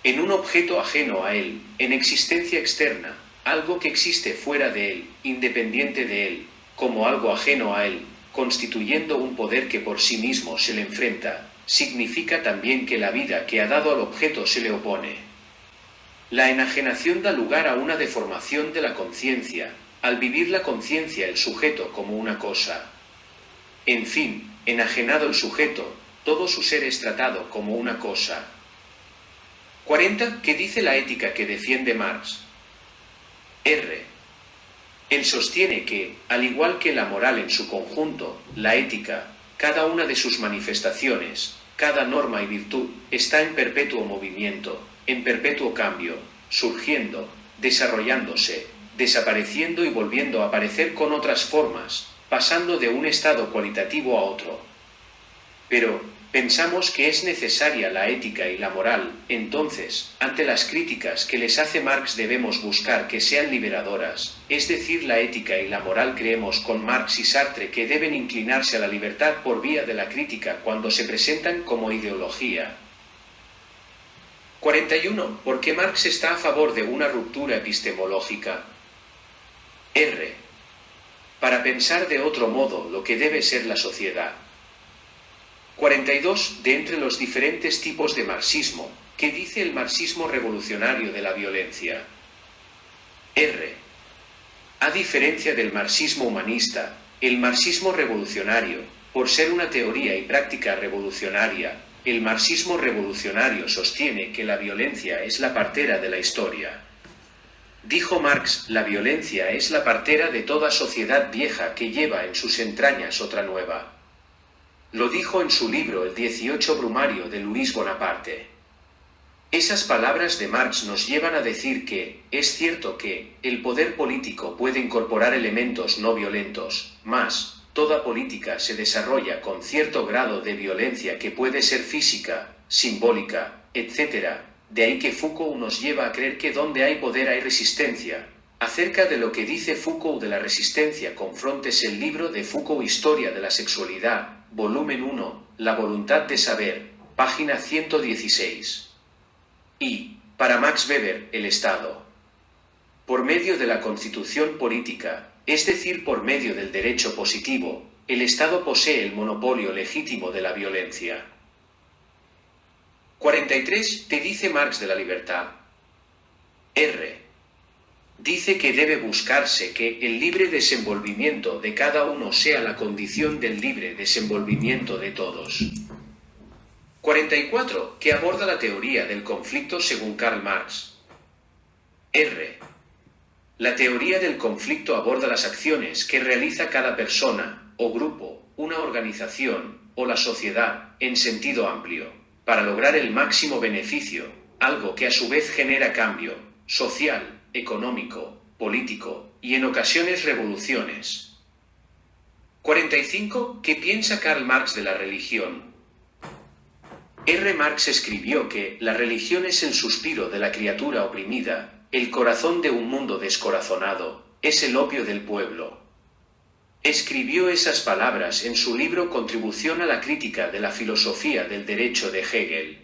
en un objeto ajeno a él, en existencia externa, algo que existe fuera de él, independiente de él, como algo ajeno a él, constituyendo un poder que por sí mismo se le enfrenta, significa también que la vida que ha dado al objeto se le opone. La enajenación da lugar a una deformación de la conciencia, al vivir la conciencia el sujeto como una cosa. En fin, enajenado el sujeto, todo su ser es tratado como una cosa. 40. ¿Qué dice la ética que defiende Marx? R. Él sostiene que, al igual que la moral en su conjunto, la ética, cada una de sus manifestaciones, cada norma y virtud, está en perpetuo movimiento, en perpetuo cambio, surgiendo, desarrollándose, desapareciendo y volviendo a aparecer con otras formas, pasando de un estado cualitativo a otro. Pero, pensamos que es necesaria la ética y la moral, entonces, ante las críticas que les hace Marx debemos buscar que sean liberadoras, es decir, la ética y la moral creemos con Marx y Sartre que deben inclinarse a la libertad por vía de la crítica cuando se presentan como ideología. 41. ¿Por qué Marx está a favor de una ruptura epistemológica? R. Para pensar de otro modo lo que debe ser la sociedad. 42. De entre los diferentes tipos de marxismo, ¿qué dice el marxismo revolucionario de la violencia? R. A diferencia del marxismo humanista, el marxismo revolucionario, por ser una teoría y práctica revolucionaria, el marxismo revolucionario sostiene que la violencia es la partera de la historia. Dijo Marx, la violencia es la partera de toda sociedad vieja que lleva en sus entrañas otra nueva. Lo dijo en su libro El 18 Brumario de Luis Bonaparte. Esas palabras de Marx nos llevan a decir que, es cierto que, el poder político puede incorporar elementos no violentos, mas, toda política se desarrolla con cierto grado de violencia que puede ser física, simbólica, etc. De ahí que Foucault nos lleva a creer que donde hay poder hay resistencia. Acerca de lo que dice Foucault de la resistencia, confrontes el libro de Foucault Historia de la Sexualidad, volumen 1, La voluntad de saber, página 116. Y, para Max Weber, el Estado Por medio de la constitución política, es decir, por medio del derecho positivo, el Estado posee el monopolio legítimo de la violencia. 43. ¿Qué dice Marx de la libertad? R. Dice que debe buscarse que el libre desenvolvimiento de cada uno sea la condición del libre desenvolvimiento de todos. 44. ¿Qué aborda la teoría del conflicto según Karl Marx? R. La teoría del conflicto aborda las acciones que realiza cada persona, o grupo, una organización, o la sociedad, en sentido amplio, para lograr el máximo beneficio, algo que a su vez genera cambio, social, económico, político, y en ocasiones revoluciones. 45. ¿Qué piensa Karl Marx de la religión? R. Marx escribió que la religión es el suspiro de la criatura oprimida, el corazón de un mundo descorazonado, es el opio del pueblo. Escribió esas palabras en su libro Contribución a la crítica de la filosofía del derecho de Hegel.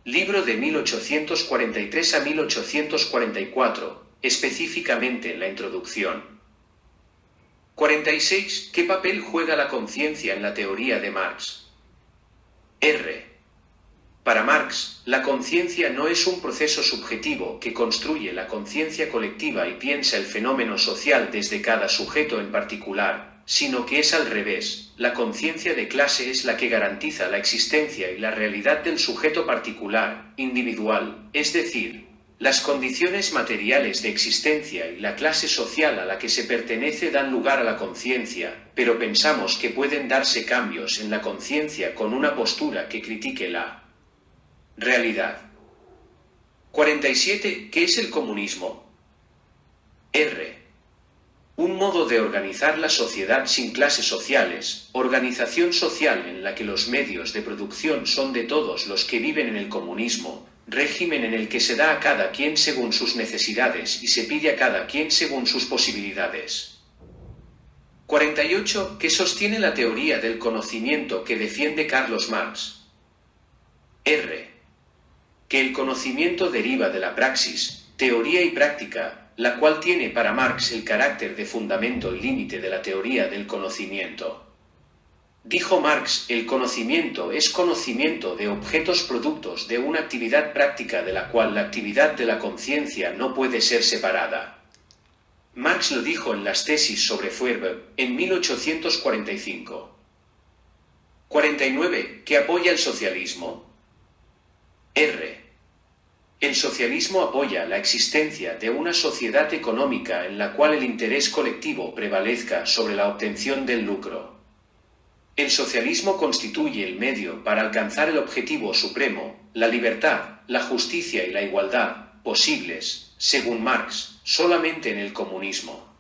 Libro de 1843 a 1844, específicamente en la introducción. 46. ¿Qué papel juega la conciencia en la teoría de Marx? R. Para Marx, la conciencia no es un proceso subjetivo que construye la conciencia colectiva y piensa el fenómeno social desde cada sujeto en particular, sino que es al revés, la conciencia de clase es la que garantiza la existencia y la realidad del sujeto particular, individual, es decir, las condiciones materiales de existencia y la clase social a la que se pertenece dan lugar a la conciencia, pero pensamos que pueden darse cambios en la conciencia con una postura que critique la realidad. 47. ¿Qué es el comunismo? R. Un modo de organizar la sociedad sin clases sociales, organización social en la que los medios de producción son de todos los que viven en el comunismo, régimen en el que se da a cada quien según sus necesidades y se pide a cada quien según sus posibilidades. 48. ¿Qué sostiene la teoría del conocimiento que defiende Carlos Marx? R. Que el conocimiento deriva de la praxis, teoría y práctica, la cual tiene para Marx el carácter de fundamento y límite de la teoría del conocimiento. Dijo Marx, el conocimiento es conocimiento de objetos productos de una actividad práctica de la cual la actividad de la conciencia no puede ser separada. Marx lo dijo en las tesis sobre Feuerbach, en 1845. 49. ¿Qué apoya el socialismo? R. El socialismo apoya la existencia de una sociedad económica en la cual el interés colectivo prevalezca sobre la obtención del lucro. El socialismo constituye el medio para alcanzar el objetivo supremo, la libertad, la justicia y la igualdad, posibles, según Marx, solamente en el comunismo.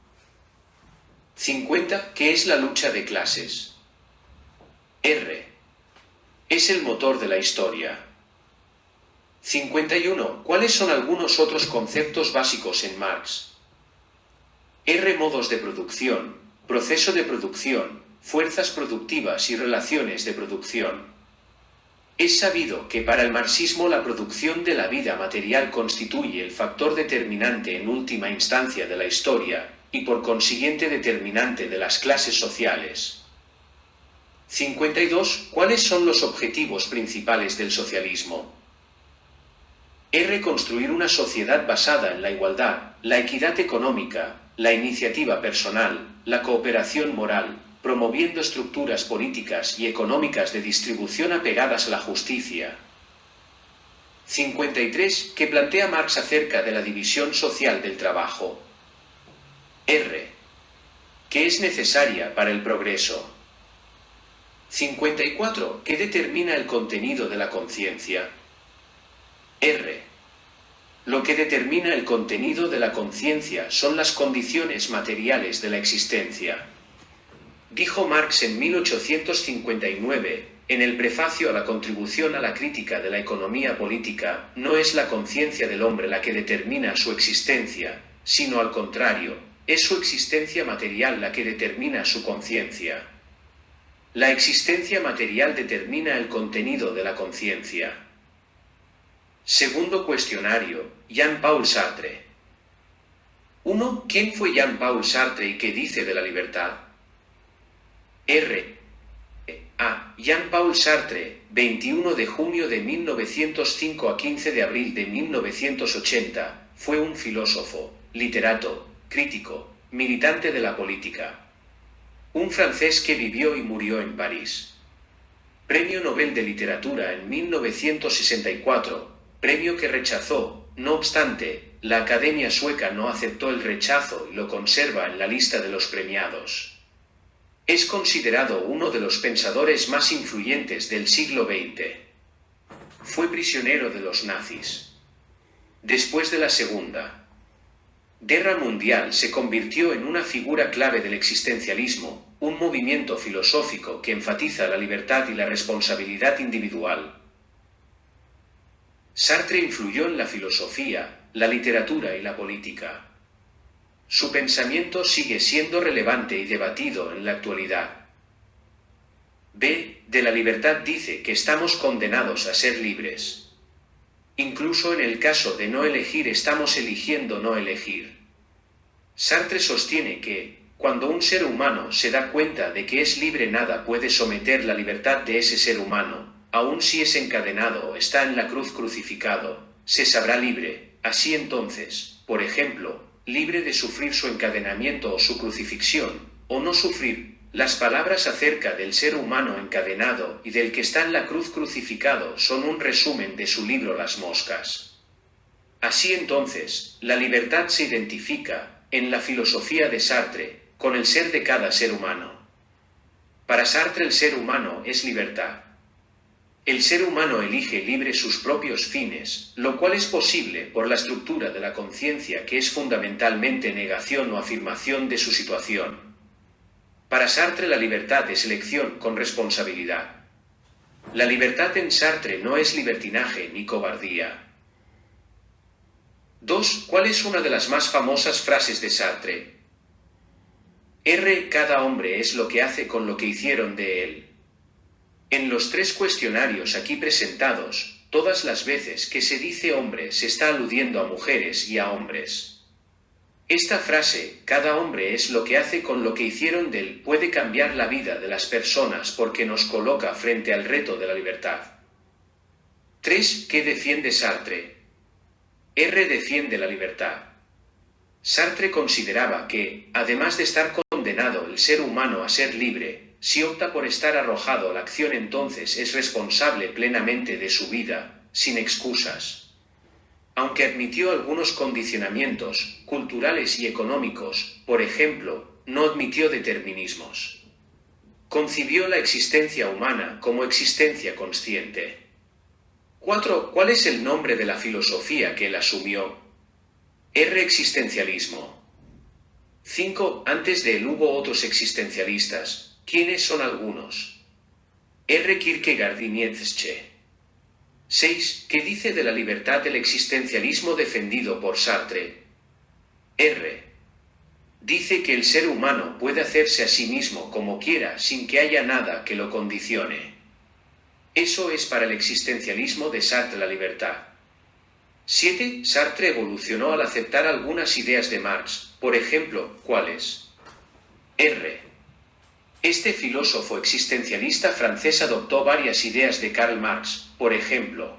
50. ¿Qué es la lucha de clases? R. Es el motor de la historia. 51. ¿Cuáles son algunos otros conceptos básicos en Marx? R. Modos de producción, proceso de producción, fuerzas productivas y relaciones de producción. Es sabido que para el marxismo la producción de la vida material constituye el factor determinante en última instancia de la historia, y por consiguiente determinante de las clases sociales. 52. ¿Cuáles son los objetivos principales del socialismo? Reconstruir una sociedad basada en la igualdad, la equidad económica, la iniciativa personal, la cooperación moral, promoviendo estructuras políticas y económicas de distribución apegadas a la justicia. 53. ¿Qué plantea Marx acerca de la división social del trabajo? R. Que es necesaria para el progreso. 54. ¿Qué determina el contenido de la conciencia? R. Lo que determina el contenido de la conciencia son las condiciones materiales de la existencia. Dijo Marx en 1859, en el prefacio a la Contribución a la crítica de la economía política, no es la conciencia del hombre la que determina su existencia, sino al contrario, es su existencia material la que determina su conciencia. La existencia material determina el contenido de la conciencia. Segundo cuestionario, Jean-Paul Sartre. 1. ¿Quién fue Jean-Paul Sartre y qué dice de la libertad? R. A. Jean-Paul Sartre, 21 de junio de 1905 a 15 de abril de 1980, fue un filósofo, literato, crítico, militante de la política. Un francés que vivió y murió en París. Premio Nobel de Literatura en 1964, premio que rechazó. No obstante, la Academia Sueca no aceptó el rechazo y lo conserva en la lista de los premiados. Es considerado uno de los pensadores más influyentes del siglo XX. Fue prisionero de los nazis. Después de la Segunda Guerra Mundial se convirtió en una figura clave del existencialismo, un movimiento filosófico que enfatiza la libertad y la responsabilidad individual. Sartre influyó en la filosofía, la literatura y la política. Su pensamiento sigue siendo relevante y debatido en la actualidad. B. De la libertad dice que estamos condenados a ser libres. Incluso en el caso de no elegir estamos eligiendo no elegir. Sartre sostiene que, cuando un ser humano se da cuenta de que es libre, nada puede someter la libertad de ese ser humano, aun si es encadenado o está en la cruz crucificado, se sabrá libre. Así entonces, por ejemplo, libre de sufrir su encadenamiento o su crucifixión, o no sufrir. Las palabras acerca del ser humano encadenado y del que está en la cruz crucificado son un resumen de su libro Las moscas. Así entonces, la libertad se identifica, en la filosofía de Sartre, con el ser de cada ser humano. Para Sartre el ser humano es libertad. El ser humano elige libre sus propios fines, lo cual es posible por la estructura de la conciencia que es fundamentalmente negación o afirmación de su situación. Para Sartre la libertad es elección con responsabilidad. La libertad en Sartre no es libertinaje ni cobardía. 2. ¿Cuál es una de las más famosas frases de Sartre? R. Cada hombre es lo que hace con lo que hicieron de él. En los 3 cuestionarios aquí presentados, todas las veces que se dice hombre se está aludiendo a mujeres y a hombres. Esta frase, cada hombre es lo que hace con lo que hicieron de él, puede cambiar la vida de las personas porque nos coloca frente al reto de la libertad. 3. ¿Qué defiende Sartre? R. Defiende la libertad. Sartre consideraba que, además de estar condenado el ser humano a ser libre, si opta por estar arrojado a la acción entonces es responsable plenamente de su vida, sin excusas. Aunque admitió algunos condicionamientos, culturales y económicos, por ejemplo, no admitió determinismos. Concibió la existencia humana como existencia consciente. 4. ¿Cuál es el nombre de la filosofía que él asumió? R. Existencialismo. 5. Antes de él hubo otros existencialistas. ¿Quiénes son algunos? R. Kierkegaard y Nietzsche. 6. ¿Qué dice de la libertad el existencialismo defendido por Sartre? R. Dice que el ser humano puede hacerse a sí mismo como quiera sin que haya nada que lo condicione. Eso es para el existencialismo de Sartre la libertad. 7. Sartre evolucionó al aceptar algunas ideas de Marx, por ejemplo, ¿cuáles? R. Este filósofo existencialista francés adoptó varias ideas de Karl Marx, por ejemplo.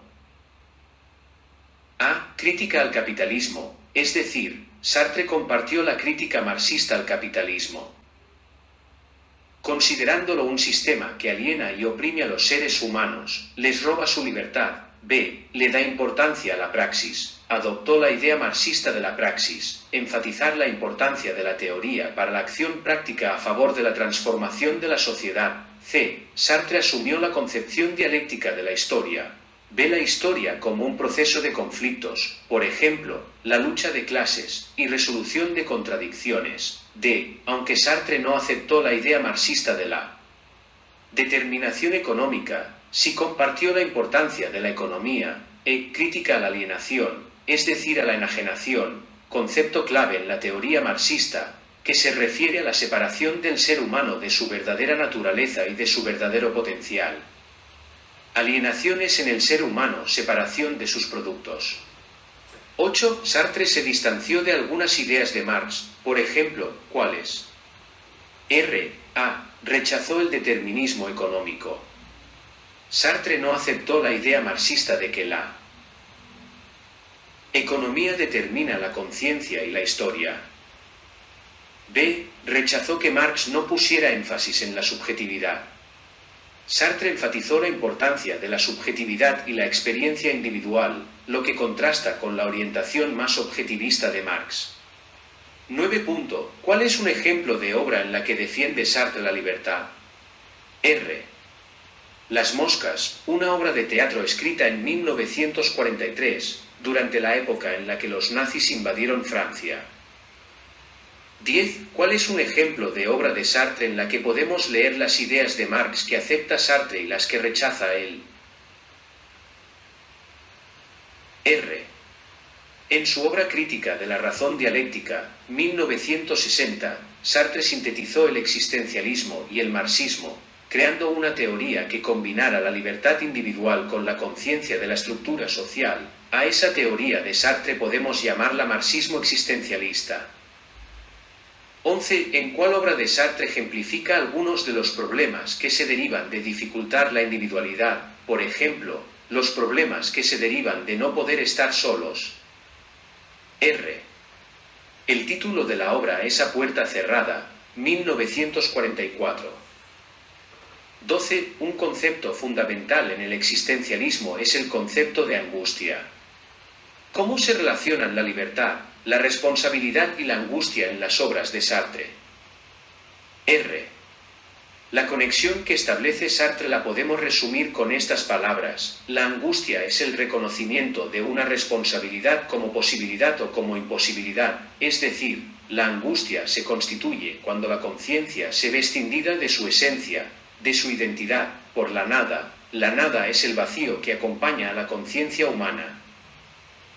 A. Crítica al capitalismo, es decir, Sartre compartió la crítica marxista al capitalismo, considerándolo un sistema que aliena y oprime a los seres humanos, les roba su libertad. B. Le da importancia a la praxis. Adoptó la idea marxista de la praxis, enfatizar la importancia de la teoría para la acción práctica a favor de la transformación de la sociedad. C. Sartre asumió la concepción dialéctica de la historia. Ve la historia como un proceso de conflictos, por ejemplo, la lucha de clases y resolución de contradicciones. D. Aunque Sartre no aceptó la idea marxista de la determinación económica, sí compartió la importancia de la economía. E. Crítica a la alienación, es decir, a la enajenación, concepto clave en la teoría marxista, que se refiere a la separación del ser humano de su verdadera naturaleza y de su verdadero potencial. Alienación es en el ser humano separación de sus productos. 8. Sartre se distanció de algunas ideas de Marx, por ejemplo, ¿cuáles? R. A. Rechazó el determinismo económico. Sartre no aceptó la idea marxista de que la economía determina la conciencia y la historia. B. Rechazó que Marx no pusiera énfasis en la subjetividad. Sartre enfatizó la importancia de la subjetividad y la experiencia individual, lo que contrasta con la orientación más objetivista de Marx. 9. ¿Cuál es un ejemplo de obra en la que defiende Sartre la libertad? R. Las moscas, una obra de teatro escrita en 1943, durante la época en la que los nazis invadieron Francia. 10. ¿Cuál es un ejemplo de obra de Sartre en la que podemos leer las ideas de Marx que acepta Sartre y las que rechaza él? R. En su obra crítica de la razón dialéctica, 1960, Sartre sintetizó el existencialismo y el marxismo, creando una teoría que combinara la libertad individual con la conciencia de la estructura social. A esa teoría de Sartre podemos llamarla marxismo existencialista. 11. ¿En cuál obra de Sartre ejemplifica algunos de los problemas que se derivan de dificultar la individualidad, por ejemplo, los problemas que se derivan de no poder estar solos? R. El título de la obra es A puerta cerrada, 1944. 12. Un concepto fundamental en el existencialismo es el concepto de angustia. ¿Cómo se relacionan la libertad, la responsabilidad y la angustia en las obras de Sartre? R. La conexión que establece Sartre la podemos resumir con estas palabras: la angustia es el reconocimiento de una responsabilidad como posibilidad o como imposibilidad, es decir, la angustia se constituye cuando la conciencia se ve escindida de su esencia, de su identidad, por la nada. La nada es el vacío que acompaña a la conciencia humana.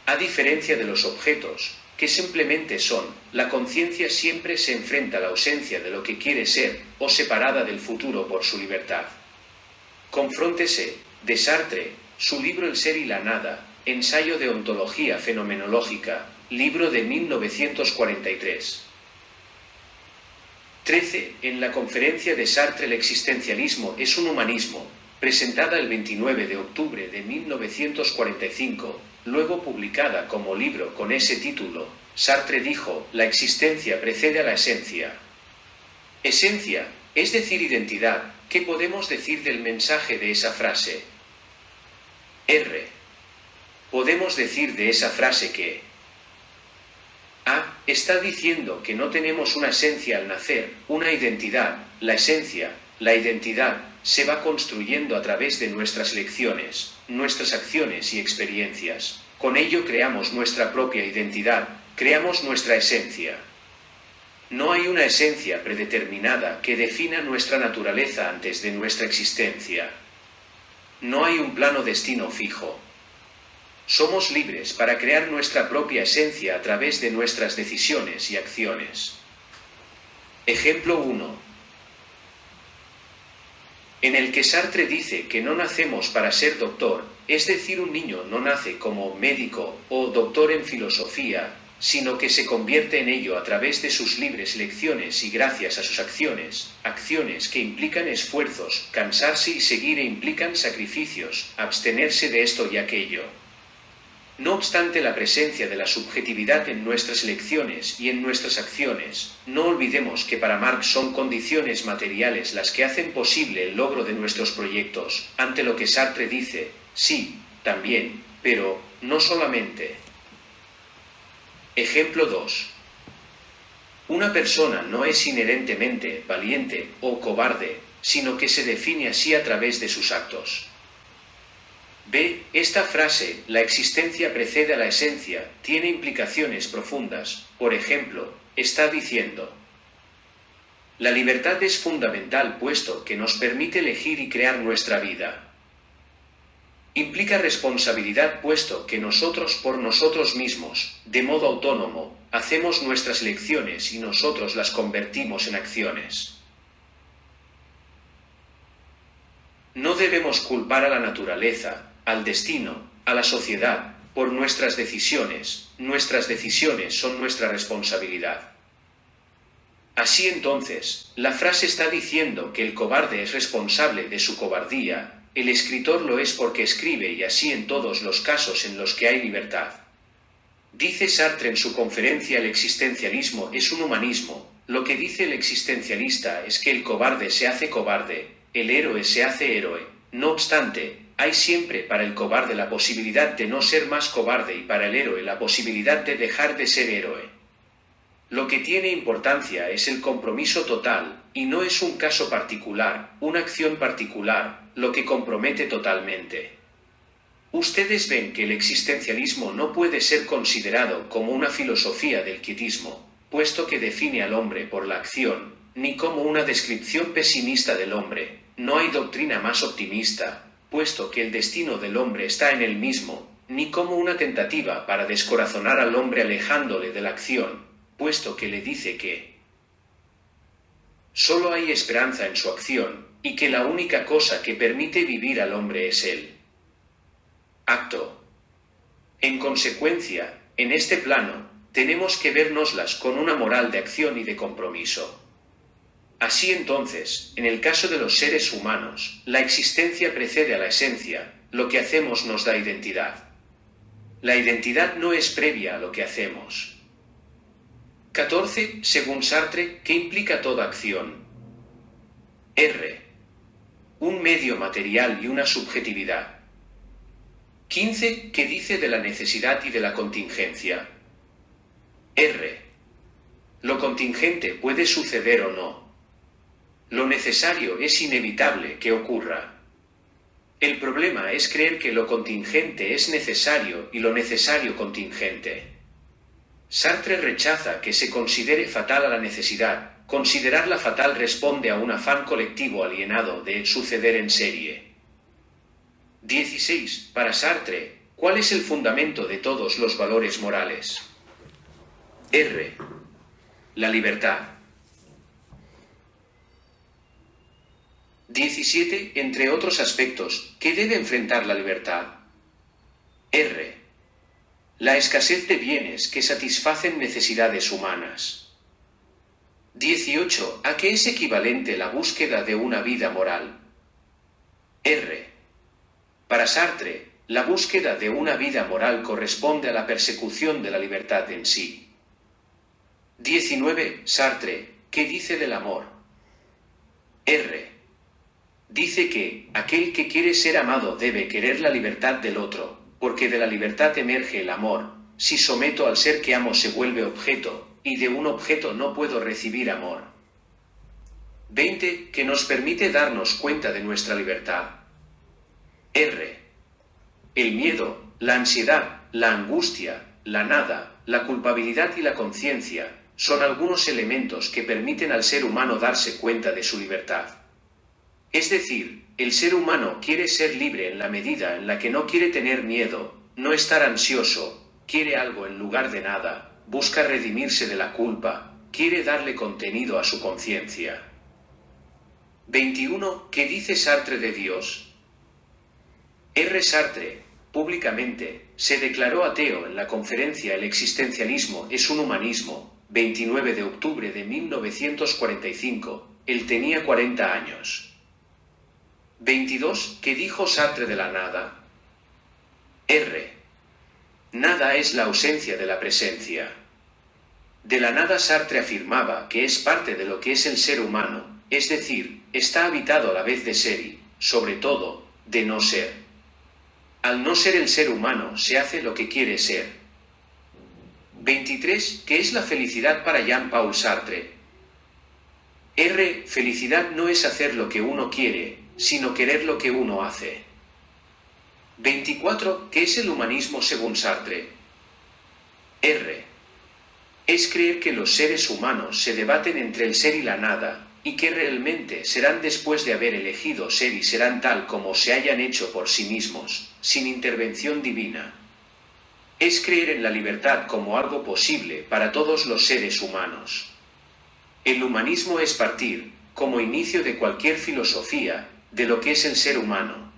A diferencia de los objetos, que simplemente son, la conciencia siempre se enfrenta a la ausencia de lo que quiere ser, o separada del futuro por su libertad. Confróntese, de Sartre, su libro El ser y la nada, ensayo de ontología fenomenológica, libro de 1943. 13. En la conferencia de Sartre El existencialismo es un humanismo, presentada el 29 de octubre de 1945, luego publicada como libro con ese título, Sartre dijo: la existencia precede a la esencia. Esencia, es decir, identidad. ¿Qué podemos decir del mensaje de esa frase? R. Podemos decir de esa frase que A. Está diciendo que no tenemos una esencia al nacer, una identidad. La esencia, la identidad, se va construyendo a través de nuestras lecciones, nuestras acciones y experiencias. Con ello creamos nuestra propia identidad, creamos nuestra esencia. No hay una esencia predeterminada que defina nuestra naturaleza antes de nuestra existencia. No hay un plano destino fijo. Somos libres para crear nuestra propia esencia a través de nuestras decisiones y acciones. Ejemplo 1. En el que Sartre dice que no nacemos para ser doctor, es decir, un niño no nace como médico o doctor en filosofía, sino que se convierte en ello a través de sus libres elecciones y gracias a sus acciones, acciones que implican esfuerzos, cansarse y seguir e implican sacrificios, abstenerse de esto y aquello. No obstante la presencia de la subjetividad en nuestras elecciones y en nuestras acciones, no olvidemos que para Marx son condiciones materiales las que hacen posible el logro de nuestros proyectos, ante lo que Sartre dice: sí, también, pero no solamente. Ejemplo 2. Una persona no es inherentemente valiente o cobarde, sino que se define así a través de sus actos. B. Esta frase, la existencia precede a la esencia, tiene implicaciones profundas. Por ejemplo, está diciendo: la libertad es fundamental puesto que nos permite elegir y crear nuestra vida. Implica responsabilidad puesto que nosotros por nosotros mismos, de modo autónomo, hacemos nuestras elecciones y nosotros las convertimos en acciones. No debemos culpar a la naturaleza, al destino, a la sociedad, por nuestras decisiones son nuestra responsabilidad. Así entonces, la frase está diciendo que el cobarde es responsable de su cobardía, el escritor lo es porque escribe y así en todos los casos en los que hay libertad. Dice Sartre en su conferencia El existencialismo es un humanismo, lo que dice el existencialista es que el cobarde se hace cobarde, el héroe se hace héroe, no obstante, hay siempre para el cobarde la posibilidad de no ser más cobarde y para el héroe la posibilidad de dejar de ser héroe. Lo que tiene importancia es el compromiso total, y no es un caso particular, una acción particular, lo que compromete totalmente. Ustedes ven que el existencialismo no puede ser considerado como una filosofía del quietismo, puesto que define al hombre por la acción, ni como una descripción pesimista del hombre, no hay doctrina más optimista, puesto que el destino del hombre está en él mismo, ni como una tentativa para descorazonar al hombre alejándole de la acción, puesto que le dice que solo hay esperanza en su acción, y que la única cosa que permite vivir al hombre es él. Acto. En consecuencia, en este plano, tenemos que vernoslas con una moral de acción y de compromiso. Así entonces, en el caso de los seres humanos, la existencia precede a la esencia, lo que hacemos nos da identidad. La identidad no es previa a lo que hacemos. 14. Según Sartre, ¿qué implica toda acción? R. Un medio material y una subjetividad. 15. ¿Qué dice de la necesidad y de la contingencia? R. Lo contingente puede suceder o no. Lo necesario es inevitable que ocurra. El problema es creer que lo contingente es necesario y lo necesario contingente. Sartre rechaza que se considere fatal a la necesidad. Considerarla fatal responde a un afán colectivo alienado de suceder en serie. 16. Para Sartre, ¿cuál es el fundamento de todos los valores morales? R. La libertad. 17. Entre otros aspectos, ¿qué debe enfrentar la libertad? R. La escasez de bienes que satisfacen necesidades humanas. 18. ¿A qué es equivalente la búsqueda de una vida moral? R. Para Sartre, la búsqueda de una vida moral corresponde a la persecución de la libertad en sí. 19. Sartre, ¿qué dice del amor? R. Dice que, aquel que quiere ser amado debe querer la libertad del otro, porque de la libertad emerge el amor, si someto al ser que amo se vuelve objeto, y de un objeto no puedo recibir amor. 20. ¿Qué nos permite darnos cuenta de nuestra libertad? R. El miedo, la ansiedad, la angustia, la nada, la culpabilidad y la conciencia, son algunos elementos que permiten al ser humano darse cuenta de su libertad. Es decir, el ser humano quiere ser libre en la medida en la que no quiere tener miedo, no estar ansioso, quiere algo en lugar de nada, busca redimirse de la culpa, quiere darle contenido a su conciencia. 21. ¿Qué dice Sartre de Dios? R. Sartre, públicamente, se declaró ateo en la conferencia El existencialismo es un humanismo, 29 de octubre de 1945, él tenía 40 años. 22. ¿Qué dijo Sartre de la nada? R. Nada es la ausencia de la presencia. De la nada Sartre afirmaba que es parte de lo que es el ser humano, es decir, está habitado a la vez de ser y, sobre todo, de no ser. Al no ser el ser humano se hace lo que quiere ser. 23. ¿Qué es la felicidad para Jean-Paul Sartre? R. Felicidad no es hacer lo que uno quiere, sino querer lo que uno hace. 24. ¿Qué es el humanismo según Sartre? R. Es creer que los seres humanos se debaten entre el ser y la nada, y que realmente serán después de haber elegido ser y serán tal como se hayan hecho por sí mismos, sin intervención divina. Es creer en la libertad como algo posible para todos los seres humanos. El humanismo es partir, como inicio de cualquier filosofía, de lo que es el ser humano.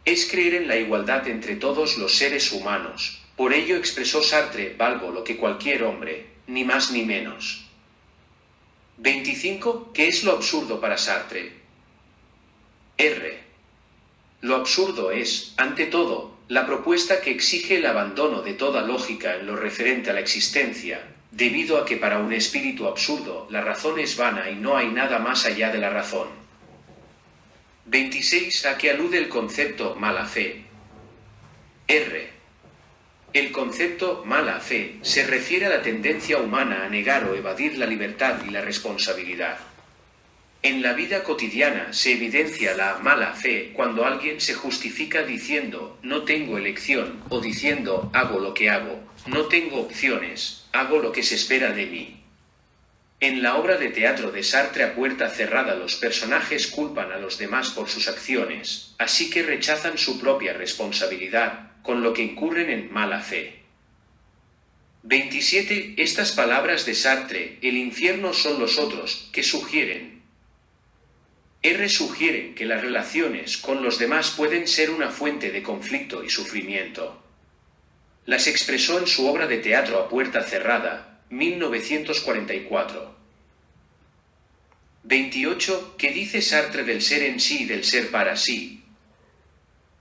Es creer en la igualdad entre todos los seres humanos. Por ello expresó Sartre: valgo lo que cualquier hombre, ni más ni menos. 25. ¿Qué es lo absurdo para Sartre? Lo absurdo es, ante todo, la propuesta que exige el abandono de toda lógica en lo referente a la existencia, debido a que para un espíritu absurdo la razón es vana y no hay nada más allá de la razón. 26. ¿A qué alude el concepto mala fe? El concepto mala fe se refiere a la tendencia humana a negar o evadir la libertad y la responsabilidad. En la vida cotidiana se evidencia la mala fe cuando alguien se justifica diciendo no tengo elección o diciendo hago lo que hago, no tengo opciones, hago lo que se espera de mí. En la obra de teatro de Sartre A puerta cerrada los personajes culpan a los demás por sus acciones, así que rechazan su propia responsabilidad, con lo que incurren en mala fe. 27. Estas palabras de Sartre, el infierno son los otros, que sugieren que las relaciones con los demás pueden ser una fuente de conflicto y sufrimiento. Las expresó en su obra de teatro A puerta cerrada, 1944. 28. ¿Qué dice Sartre del ser en sí y del ser para sí?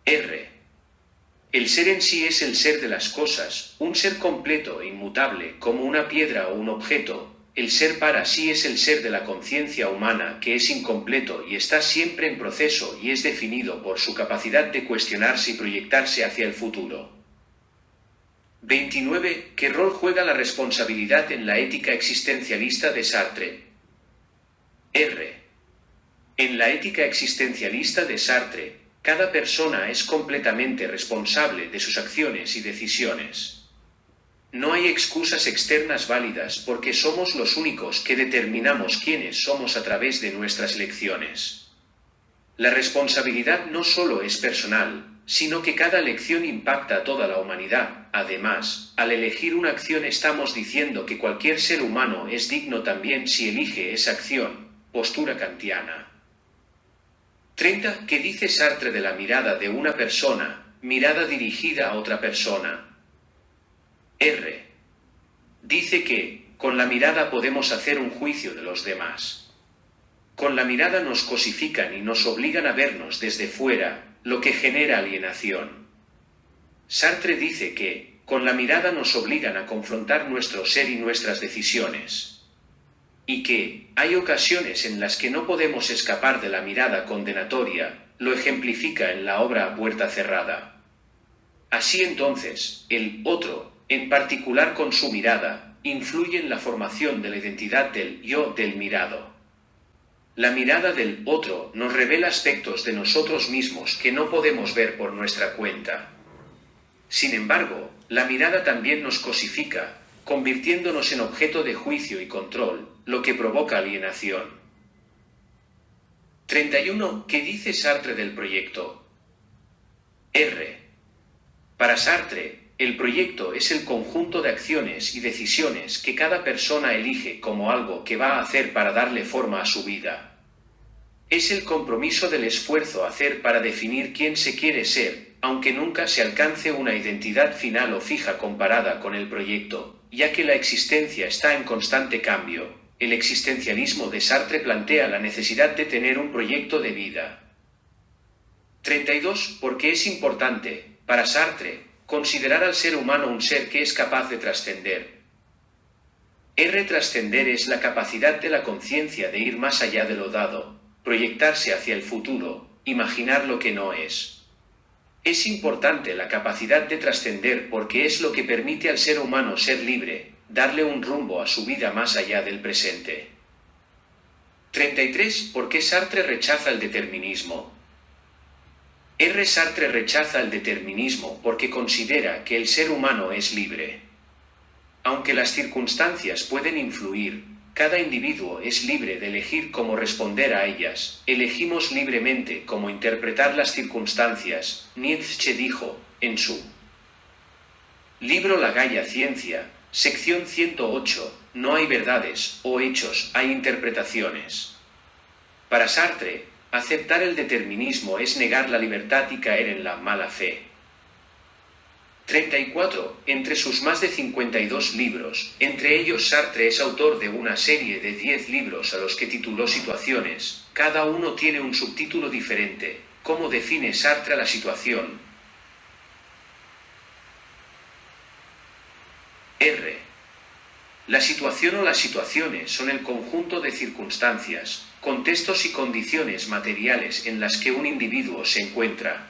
El ser en sí es el ser de las cosas, un ser completo e inmutable como una piedra o un objeto. El ser para sí es el ser de la conciencia humana, que es incompleto y está siempre en proceso y es definido por su capacidad de cuestionarse y proyectarse hacia el futuro. 29. ¿Qué rol juega la responsabilidad en la ética existencialista de Sartre? En la ética existencialista de Sartre, cada persona es completamente responsable de sus acciones y decisiones. No hay excusas externas válidas porque somos los únicos que determinamos quiénes somos a través de nuestras elecciones. La responsabilidad no solo es personal, sino que cada elección impacta a toda la humanidad. Además, al elegir una acción estamos diciendo que cualquier ser humano es digno también si elige esa acción. Postura kantiana. 30. ¿Qué dice Sartre de la mirada de una persona, mirada dirigida a otra persona? Dice que, con la mirada podemos hacer un juicio de los demás. Con la mirada nos cosifican y nos obligan a vernos desde fuera, lo que genera alienación. Sartre dice que, con la mirada nos obligan a confrontar nuestro ser y nuestras decisiones. Y que, hay ocasiones en las que no podemos escapar de la mirada condenatoria, lo ejemplifica en la obra A puerta cerrada. Así entonces, el otro, en particular con su mirada, influye en la formación de la identidad del yo del mirado. La mirada del otro nos revela aspectos de nosotros mismos que no podemos ver por nuestra cuenta. Sin embargo, la mirada también nos cosifica, convirtiéndonos en objeto de juicio y control, lo que provoca alienación. 31. ¿Qué dice Sartre del proyecto? Para Sartre, el proyecto es el conjunto de acciones y decisiones que cada persona elige como algo que va a hacer para darle forma a su vida. Es el compromiso del esfuerzo a hacer para definir quién se quiere ser, aunque nunca se alcance una identidad final o fija comparada con el proyecto, ya que la existencia está en constante cambio. El existencialismo de Sartre plantea la necesidad de tener un proyecto de vida. 32. ¿Por qué es importante, para Sartre, considerar al ser humano un ser que es capaz de trascender? Trascender es la capacidad de la conciencia de ir más allá de lo dado, proyectarse hacia el futuro, imaginar lo que no es. Es importante la capacidad de trascender porque es lo que permite al ser humano ser libre, darle un rumbo a su vida más allá del presente. 33. ¿Por qué Sartre rechaza el determinismo? Sartre rechaza el determinismo porque considera que el ser humano es libre. Aunque las circunstancias pueden influir, cada individuo es libre de elegir cómo responder a ellas. Elegimos libremente cómo interpretar las circunstancias, Nietzsche dijo, en su libro La Gaia Ciencia, sección 108, no hay verdades o hechos, hay interpretaciones. Para Sartre, Aceptar el determinismo es negar la libertad y caer en la mala fe. 34. Entre sus más de 52 libros, entre ellos Sartre es autor de una serie de 10 libros a los que tituló Situaciones, cada uno tiene un subtítulo diferente. ¿Cómo define Sartre la situación? R. La situación o las situaciones son el conjunto de circunstancias, contextos y condiciones materiales en las que un individuo se encuentra.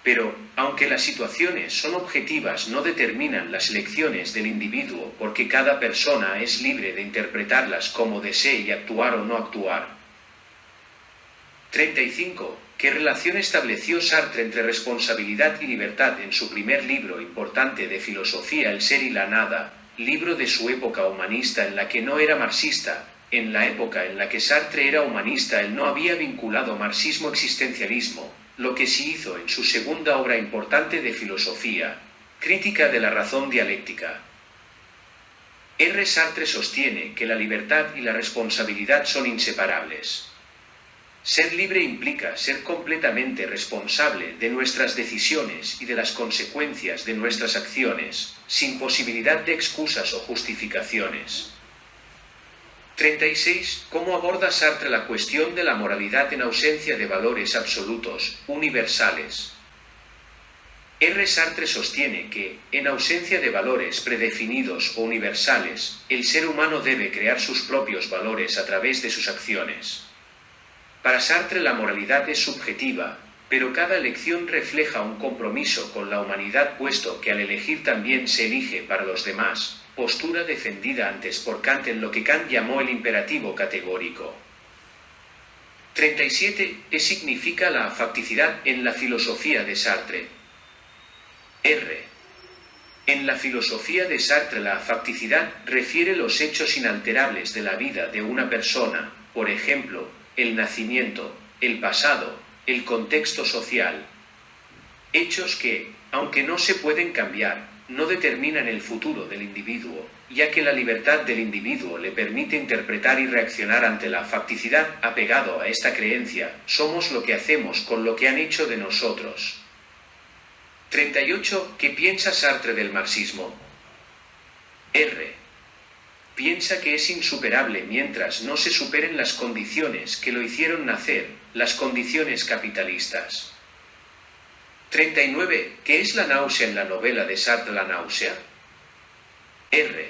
Pero, aunque las situaciones son objetivas, no determinan las elecciones del individuo porque cada persona es libre de interpretarlas como desee y actuar o no actuar. 35. ¿Qué relación estableció Sartre entre responsabilidad y libertad en su primer libro importante de filosofía, El ser y la nada, libro de su época humanista en la que no era marxista? En la época en la que Sartre era humanista, él no había vinculado marxismo-existencialismo, lo que sí hizo en su segunda obra importante de filosofía, Crítica de la razón dialéctica. R. Sartre sostiene que la libertad y la responsabilidad son inseparables. Ser libre implica ser completamente responsable de nuestras decisiones y de las consecuencias de nuestras acciones, sin posibilidad de excusas o justificaciones. 36. ¿Cómo aborda Sartre la cuestión de la moralidad en ausencia de valores absolutos, universales? R. Sartre sostiene que, en ausencia de valores predefinidos o universales, el ser humano debe crear sus propios valores a través de sus acciones. Para Sartre la moralidad es subjetiva, pero cada elección refleja un compromiso con la humanidad puesto que al elegir también se elige para los demás. Postura defendida antes por Kant en lo que Kant llamó el imperativo categórico. 37. ¿Qué significa la facticidad en la filosofía de Sartre? R. En la filosofía de Sartre la facticidad refiere los hechos inalterables de la vida de una persona, por ejemplo, el nacimiento, el pasado, el contexto social. Hechos que, aunque no se pueden cambiar, no determinan el futuro del individuo, ya que la libertad del individuo le permite interpretar y reaccionar ante la facticidad. Apegado a esta creencia, somos lo que hacemos con lo que han hecho de nosotros. 38. ¿Qué piensa Sartre del marxismo? R. Piensa que es insuperable mientras no se superen las condiciones que lo hicieron nacer, las condiciones capitalistas. 39. ¿Qué es la náusea en la novela de Sartre, La náusea? R.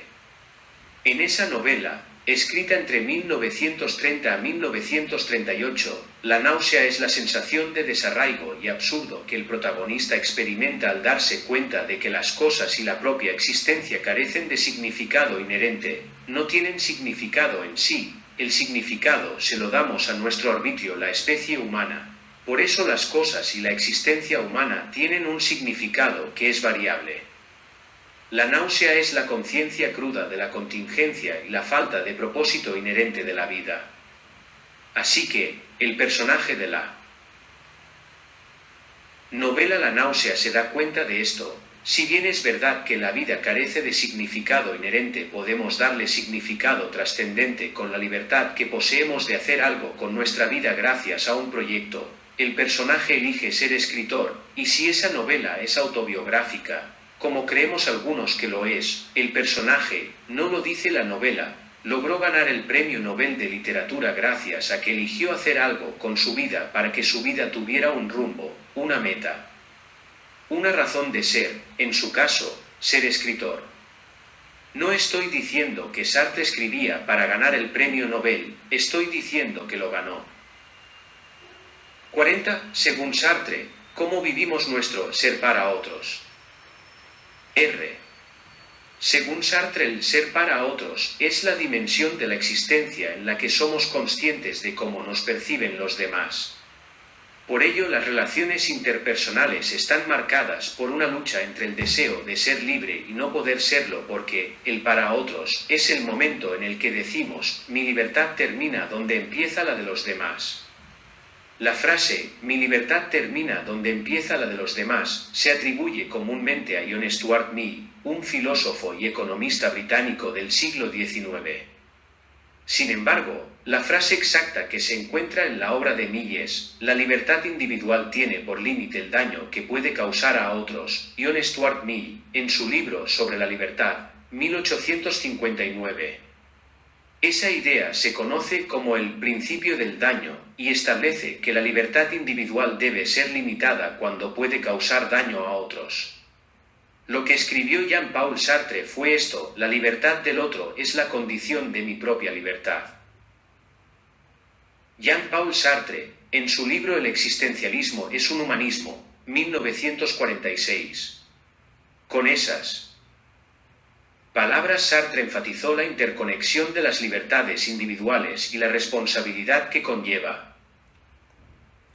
En esa novela, escrita entre 1930 a 1938, la náusea es la sensación de desarraigo y absurdo que el protagonista experimenta al darse cuenta de que las cosas y la propia existencia carecen de significado inherente, no tienen significado en sí, el significado se lo damos a nuestro arbitrio, la especie humana. Por eso las cosas y la existencia humana tienen un significado que es variable. La náusea es la conciencia cruda de la contingencia y la falta de propósito inherente de la vida. Así que, el personaje de la novela La náusea se da cuenta de esto. Si bien es verdad que la vida carece de significado inherente, podemos darle significado trascendente con la libertad que poseemos de hacer algo con nuestra vida gracias a un proyecto. El personaje elige ser escritor, y si esa novela es autobiográfica, como creemos algunos que lo es, el personaje, no lo dice la novela, logró ganar el Premio Nobel de Literatura gracias a que eligió hacer algo con su vida para que su vida tuviera un rumbo, una meta, una razón de ser, en su caso, ser escritor. No estoy diciendo que Sartre escribía para ganar el Premio Nobel, estoy diciendo que lo ganó. 40. Según Sartre, ¿cómo vivimos nuestro ser para otros? R. Según Sartre, el ser para otros es la dimensión de la existencia en la que somos conscientes de cómo nos perciben los demás. Por ello, las relaciones interpersonales están marcadas por una lucha entre el deseo de ser libre y no poder serlo, porque el para otros es el momento en el que decimos, mi libertad termina donde empieza la de los demás. La frase, mi libertad termina donde empieza la de los demás, se atribuye comúnmente a John Stuart Mill, un filósofo y economista británico del siglo XIX. Sin embargo, la frase exacta que se encuentra en la obra de Mill la libertad individual tiene por límite el daño que puede causar a otros, John Stuart Mill, en su libro sobre la libertad, 1859. Esa idea se conoce como el principio del daño, y establece que la libertad individual debe ser limitada cuando puede causar daño a otros. Lo que escribió Jean-Paul Sartre fue esto: la libertad del otro es la condición de mi propia libertad. Jean-Paul Sartre, en su libro El existencialismo es un humanismo, 1946. Con esas palabras, Sartre enfatizó la interconexión de las libertades individuales y la responsabilidad que conlleva.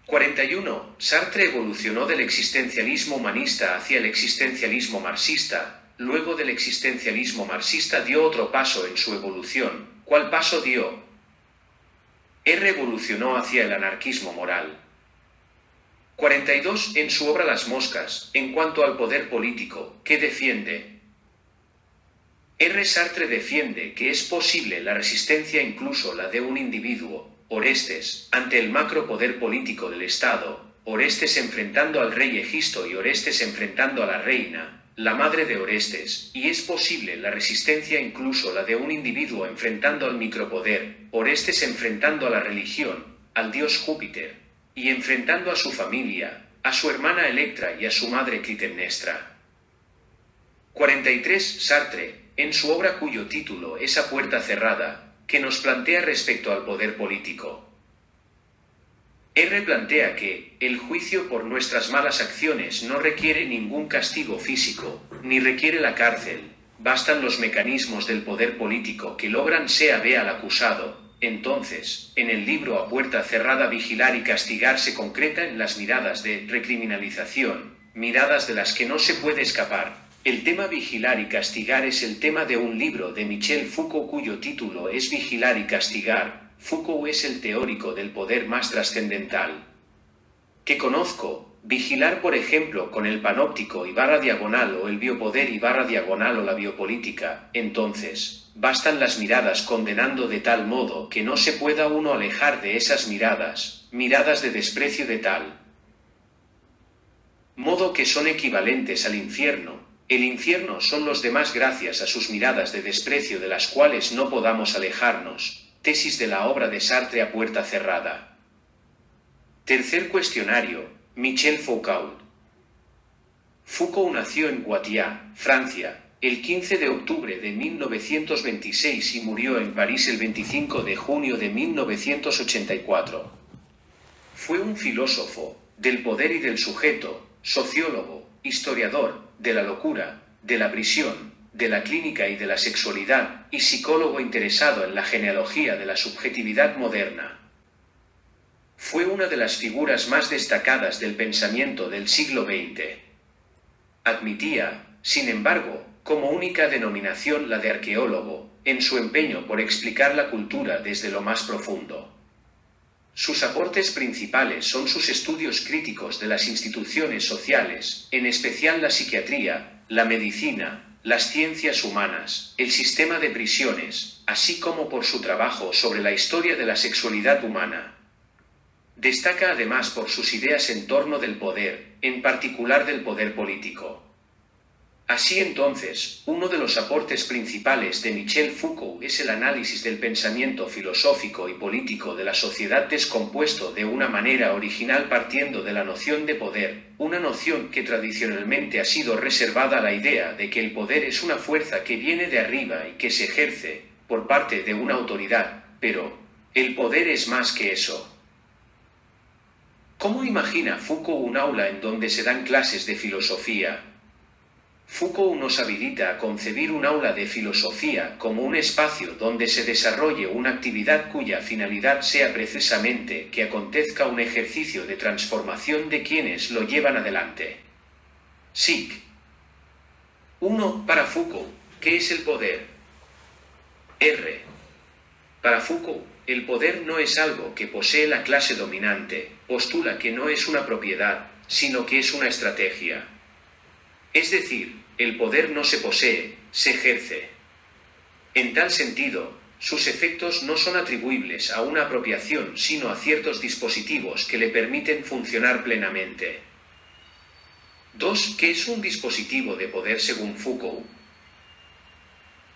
41. Sartre evolucionó del existencialismo humanista hacia el existencialismo marxista. Luego del existencialismo marxista dio otro paso en su evolución. ¿Cuál paso dio? Evolucionó hacia el anarquismo moral. 42. En su obra Las moscas, en cuanto al poder político, ¿qué defiende? Sartre defiende que es posible la resistencia, incluso la de un individuo, Orestes, ante el macropoder político del Estado, Orestes enfrentando al rey Egisto y Orestes enfrentando a la reina, la madre de Orestes, y es posible la resistencia, incluso la de un individuo enfrentando al micropoder, Orestes enfrentando a la religión, al dios Júpiter, y enfrentando a su familia, a su hermana Electra y a su madre Clitemnestra. 43. Sartre, en su obra cuyo título es A puerta cerrada, que nos plantea respecto al poder político. Plantea que el juicio por nuestras malas acciones no requiere ningún castigo físico, ni requiere la cárcel, bastan los mecanismos del poder político que logran vea al acusado. Entonces, en el libro A puerta cerrada, vigilar y castigar se concreta en las miradas de recriminalización, miradas de las que no se puede escapar. El tema vigilar y castigar es el tema de un libro de Michel Foucault cuyo título es Vigilar y castigar. Foucault es el teórico del poder más trascendental que conozco. Vigilar, por ejemplo, con el panóptico y barra diagonal, o el biopoder y barra diagonal, o la biopolítica. Entonces, bastan las miradas condenando de tal modo que no se pueda uno alejar de esas miradas, miradas de desprecio de tal modo que son equivalentes al infierno. El infierno son los demás gracias a sus miradas de desprecio de las cuales no podamos alejarnos. Tesis de la obra de Sartre A puerta cerrada. Tercer cuestionario. Michel Foucault. Foucault nació en Poitiers, Francia, el 15 de octubre de 1926 y murió en París el 25 de junio de 1984. Fue un filósofo del poder y del sujeto, sociólogo, historiador, de la locura, de la prisión, de la clínica y de la sexualidad, y psicólogo interesado en la genealogía de la subjetividad moderna. Fue una de las figuras más destacadas del pensamiento del siglo XX. Admitía, sin embargo, como única denominación la de arqueólogo, en su empeño por explicar la cultura desde lo más profundo. Sus aportes principales son sus estudios críticos de las instituciones sociales, en especial la psiquiatría, la medicina, las ciencias humanas, el sistema de prisiones, así como por su trabajo sobre la historia de la sexualidad humana. Destaca además por sus ideas en torno del poder, en particular del poder político. Así entonces, uno de los aportes principales de Michel Foucault es el análisis del pensamiento filosófico y político de la sociedad descompuesto de una manera original partiendo de la noción de poder, una noción que tradicionalmente ha sido reservada a la idea de que el poder es una fuerza que viene de arriba y que se ejerce por parte de una autoridad, pero el poder es más que eso. ¿Cómo imagina Foucault un aula en donde se dan clases de filosofía? Foucault nos habilita a concebir un aula de filosofía como un espacio donde se desarrolle una actividad cuya finalidad sea precisamente que acontezca un ejercicio de transformación de quienes lo llevan adelante. SIC. 1. Para Foucault, ¿qué es el poder? Para Foucault, el poder no es algo que posee la clase dominante, postula que no es una propiedad, sino que es una estrategia. Es decir, el poder no se posee, se ejerce. En tal sentido, sus efectos no son atribuibles a una apropiación sino a ciertos dispositivos que le permiten funcionar plenamente. 2. ¿Qué es un dispositivo de poder según Foucault?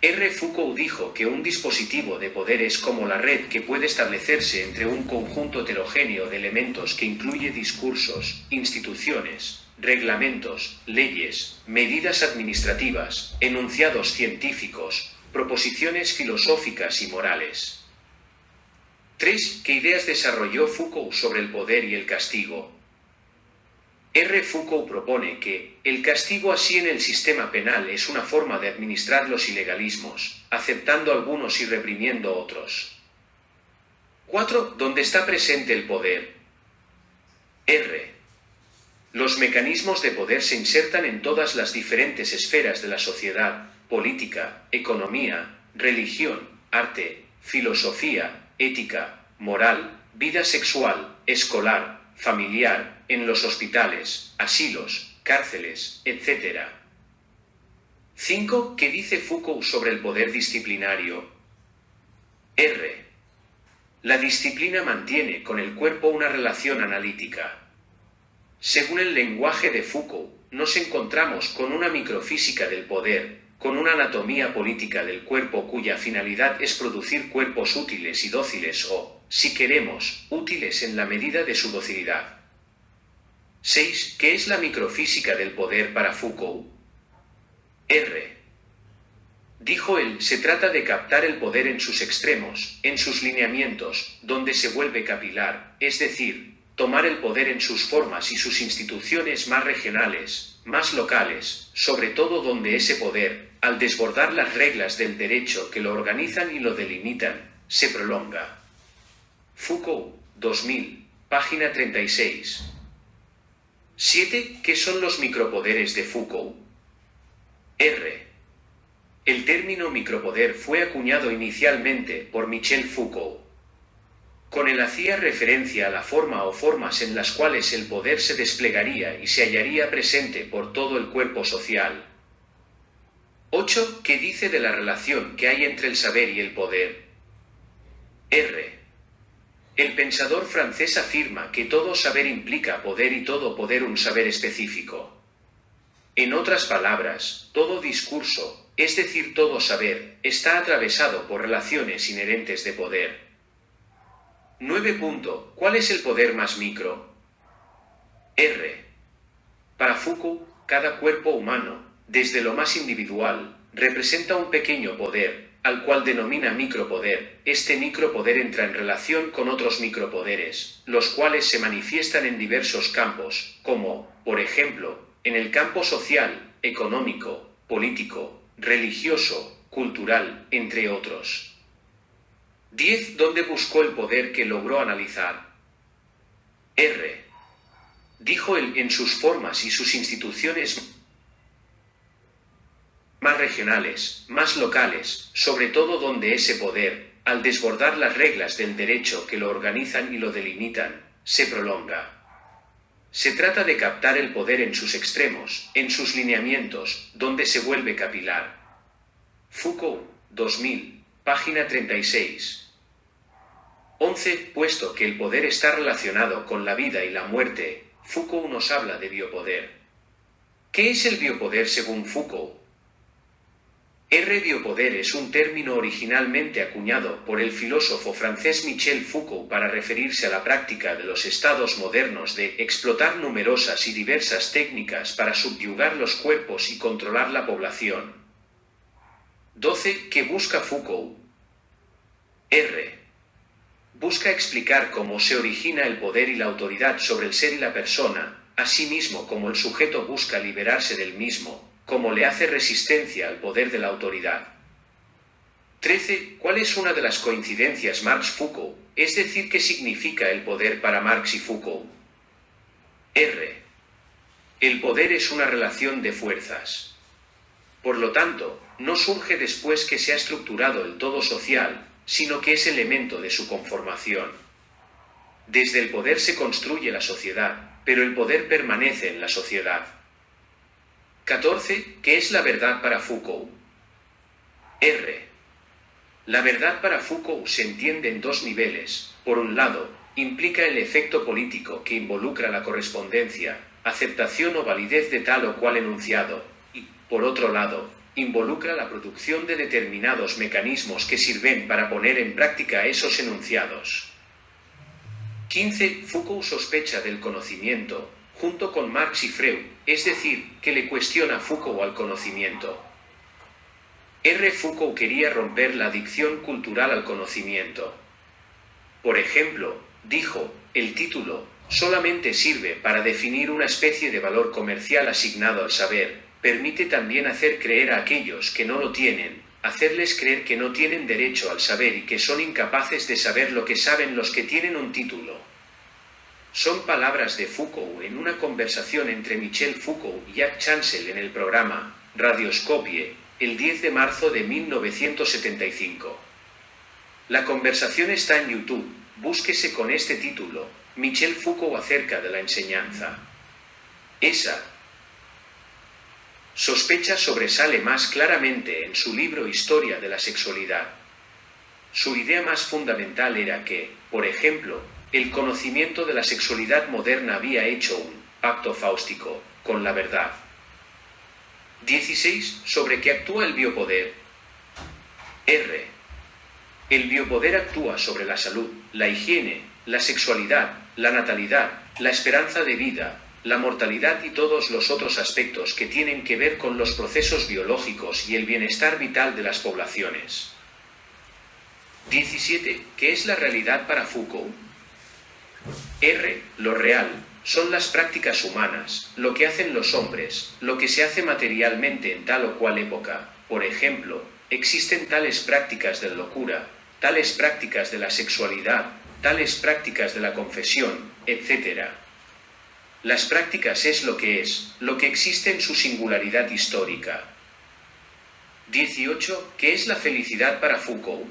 R. Foucault dijo que un dispositivo de poder es como la red que puede establecerse entre un conjunto heterogéneo de elementos que incluye discursos, instituciones, reglamentos, leyes, medidas administrativas, enunciados científicos, proposiciones filosóficas y morales. 3. ¿Qué ideas desarrolló Foucault sobre el poder y el castigo? R. Foucault propone que el castigo así en el sistema penal es una forma de administrar los ilegalismos, aceptando algunos y reprimiendo otros. 4. ¿Dónde está presente el poder? R. Los mecanismos de poder se insertan en todas las diferentes esferas de la sociedad: política, economía, religión, arte, filosofía, ética, moral, vida sexual, escolar, familiar, en los hospitales, asilos, cárceles, etc. 5. ¿Qué dice Foucault sobre el poder disciplinario? R. La disciplina mantiene con el cuerpo una relación analítica. Según el lenguaje de Foucault, nos encontramos con una microfísica del poder, con una anatomía política del cuerpo cuya finalidad es producir cuerpos útiles y dóciles o, si queremos, útiles en la medida de su docilidad. 6. ¿Qué es la microfísica del poder para Foucault? R. Dijo él, se trata de captar el poder en sus extremos, en sus lineamientos, donde se vuelve capilar, es decir, tomar el poder en sus formas y sus instituciones más regionales, más locales, sobre todo donde ese poder, al desbordar las reglas del derecho que lo organizan y lo delimitan, se prolonga. Foucault, 2000, página 36. 7. ¿Qué son los micropoderes de Foucault? R. El término micropoder fue acuñado inicialmente por Michel Foucault. Con él hacía referencia a la forma o formas en las cuales el poder se desplegaría y se hallaría presente por todo el cuerpo social. 8. ¿Qué dice de la relación que hay entre el saber y el poder? R. El pensador francés afirma que todo saber implica poder y todo poder un saber específico. En otras palabras, todo discurso, es decir, todo saber, está atravesado por relaciones inherentes de poder. 9. ¿Cuál es el poder más micro? R. Para Foucault, cada cuerpo humano, desde lo más individual, representa un pequeño poder, al cual denomina micropoder. Este micropoder entra en relación con otros micropoderes, los cuales se manifiestan en diversos campos, como, por ejemplo, en el campo social, económico, político, religioso, cultural, entre otros. 10. ¿Dónde buscó el poder que logró analizar? R. Dijo él, en sus formas y sus instituciones más regionales, más locales, sobre todo donde ese poder, al desbordar las reglas del derecho que lo organizan y lo delimitan, se prolonga. Se trata de captar el poder en sus extremos, en sus lineamientos, donde se vuelve capilar. Foucault, 2000, página 36. 11. Puesto que el poder está relacionado con la vida y la muerte, Foucault nos habla de biopoder. ¿Qué es el biopoder según Foucault? Biopoder es un término originalmente acuñado por el filósofo francés Michel Foucault para referirse a la práctica de los estados modernos de explotar numerosas y diversas técnicas para subyugar los cuerpos y controlar la población. 12. ¿Qué busca Foucault? R. Busca explicar cómo se origina el poder y la autoridad sobre el ser y la persona, así mismo como el sujeto busca liberarse del mismo, como le hace resistencia al poder de la autoridad. 13. ¿Cuál es una de las coincidencias Marx-Foucault? Es decir, ¿qué significa el poder para Marx y Foucault? R. El poder es una relación de fuerzas. Por lo tanto, no surge después que se ha estructurado el todo social, sino que es elemento de su conformación. Desde el poder se construye la sociedad, pero el poder permanece en la sociedad. 14. ¿Qué es la verdad para Foucault? R. La verdad para Foucault se entiende en dos niveles. Por un lado, implica el efecto político que involucra la correspondencia, aceptación o validez de tal o cual enunciado, y, por otro lado, involucra la producción de determinados mecanismos que sirven para poner en práctica esos enunciados. 15. Foucault sospecha del conocimiento, junto con Marx y Freud, es decir, que le cuestiona Foucault al conocimiento. Foucault quería romper la adicción cultural al conocimiento. Por ejemplo, dijo, el título solamente sirve para definir una especie de valor comercial asignado al saber, permite también hacer creer a aquellos que no lo tienen, hacerles creer que no tienen derecho al saber y que son incapaces de saber lo que saben los que tienen un título. Son palabras de Foucault en una conversación entre Michel Foucault y Jack Chancel en el programa Radioscopie, el 10 de marzo de 1975. La conversación está en YouTube, búsquese con este título, Michel Foucault acerca de la enseñanza. Esa sospecha sobresale más claramente en su libro Historia de la sexualidad. Su idea más fundamental era que, por ejemplo, el conocimiento de la sexualidad moderna había hecho un pacto fáustico con la verdad. 16. ¿Sobre qué actúa el biopoder? El biopoder actúa sobre la salud, la higiene, la sexualidad, la natalidad, la esperanza de vida, la mortalidad y todos los otros aspectos que tienen que ver con los procesos biológicos y el bienestar vital de las poblaciones. 17. ¿Qué es la realidad para Foucault? Lo real son las prácticas humanas, lo que hacen los hombres, lo que se hace materialmente en tal o cual época. Por ejemplo, existen tales prácticas de locura, tales prácticas de la sexualidad, tales prácticas de la confesión, etc. Las prácticas es, lo que existe en su singularidad histórica. 18. ¿Qué es la felicidad para Foucault?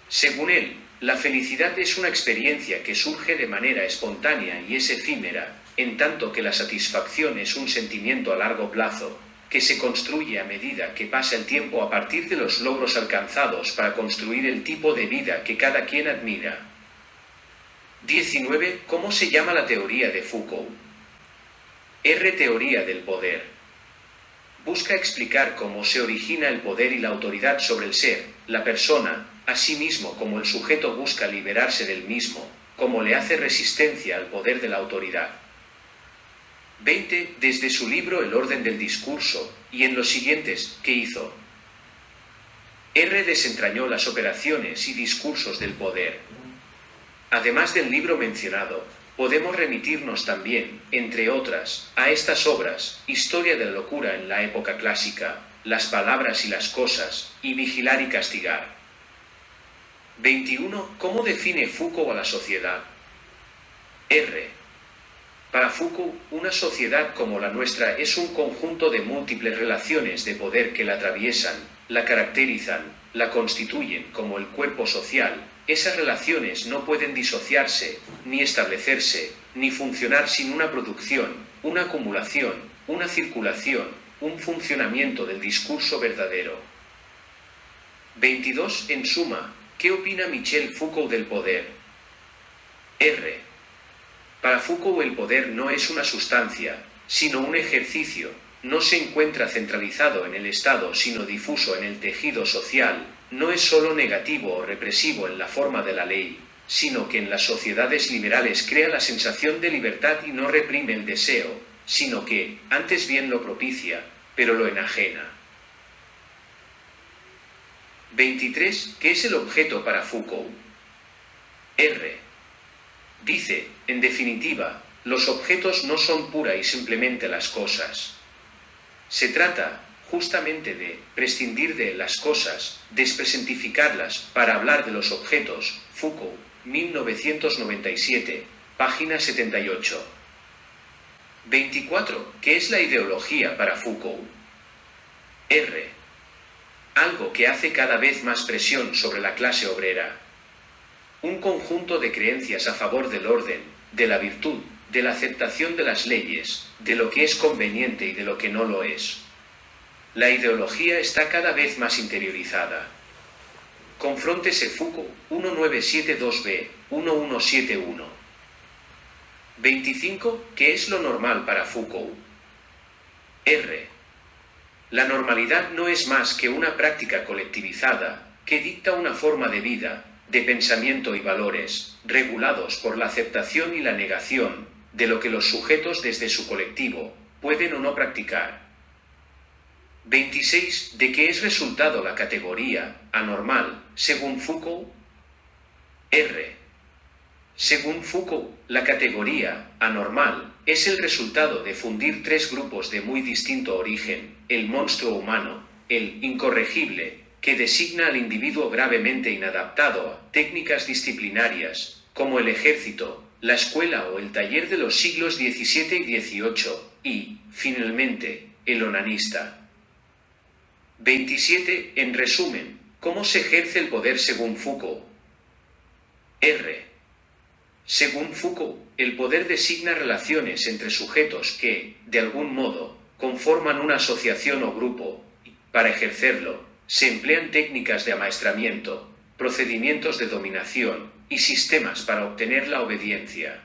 Según él, la felicidad es una experiencia que surge de manera espontánea y es efímera, en tanto que la satisfacción es un sentimiento a largo plazo, que se construye a medida que pasa el tiempo a partir de los logros alcanzados para construir el tipo de vida que cada quien admira. 19. ¿Cómo se llama la teoría de Foucault? Teoría del poder. Busca explicar cómo se origina el poder y la autoridad sobre el ser, la persona, así mismo como el sujeto busca liberarse del mismo, cómo le hace resistencia al poder de la autoridad. 20. Desde su libro El orden del discurso, y en los siguientes, ¿qué hizo? Desentrañó las operaciones y discursos del poder. Además del libro mencionado, podemos remitirnos también, entre otras, a estas obras, Historia de la locura en la época clásica, Las palabras y las cosas, y Vigilar y castigar. 21. ¿Cómo define Foucault a la sociedad? Para Foucault, una sociedad como la nuestra es un conjunto de múltiples relaciones de poder que la atraviesan, la caracterizan, la constituyen como el cuerpo social. Esas relaciones no pueden disociarse, ni establecerse, ni funcionar sin una producción, una acumulación, una circulación, un funcionamiento del discurso verdadero. 22. En suma, ¿qué opina Michel Foucault del poder? Para Foucault el poder no es una sustancia, sino un ejercicio, no se encuentra centralizado en el Estado sino difuso en el tejido social, no es solo negativo o represivo en la forma de la ley, sino que en las sociedades liberales crea la sensación de libertad y no reprime el deseo, sino que, antes bien lo propicia, pero lo enajena. 23. ¿Qué es el objeto para Foucault? Dice, en definitiva, los objetos no son pura y simplemente las cosas. Se trata, justamente, de prescindir de las cosas, despresentificarlas, para hablar de los objetos. Foucault, 1997, página 78. 24. ¿Qué es la ideología para Foucault? Algo que hace cada vez más presión sobre la clase obrera. Un conjunto de creencias a favor del orden, de la virtud, de la aceptación de las leyes, de lo que es conveniente y de lo que no lo es. La ideología está cada vez más interiorizada. Confróntese Foucault, 1972b, 1171. 25. ¿Qué es lo normal para Foucault? R. La normalidad no es más que una práctica colectivizada, que dicta una forma de vida, de pensamiento y valores, regulados por la aceptación y la negación, de lo que los sujetos desde su colectivo, pueden o no practicar. 26. ¿De qué es resultado la categoría anormal, según Foucault? R. Según Foucault, la categoría anormal es el resultado de fundir tres grupos de muy distinto origen: el monstruo humano, el incorregible, que designa al individuo gravemente inadaptado a técnicas disciplinarias, como el ejército, la escuela o el taller de los siglos XVII y XVIII, y, finalmente, el onanista. 27. En resumen, ¿cómo se ejerce el poder según Foucault? R. Según Foucault, el poder designa relaciones entre sujetos que, de algún modo, conforman una asociación o grupo, y, para ejercerlo, se emplean técnicas de amaestramiento, procedimientos de dominación y sistemas para obtener la obediencia.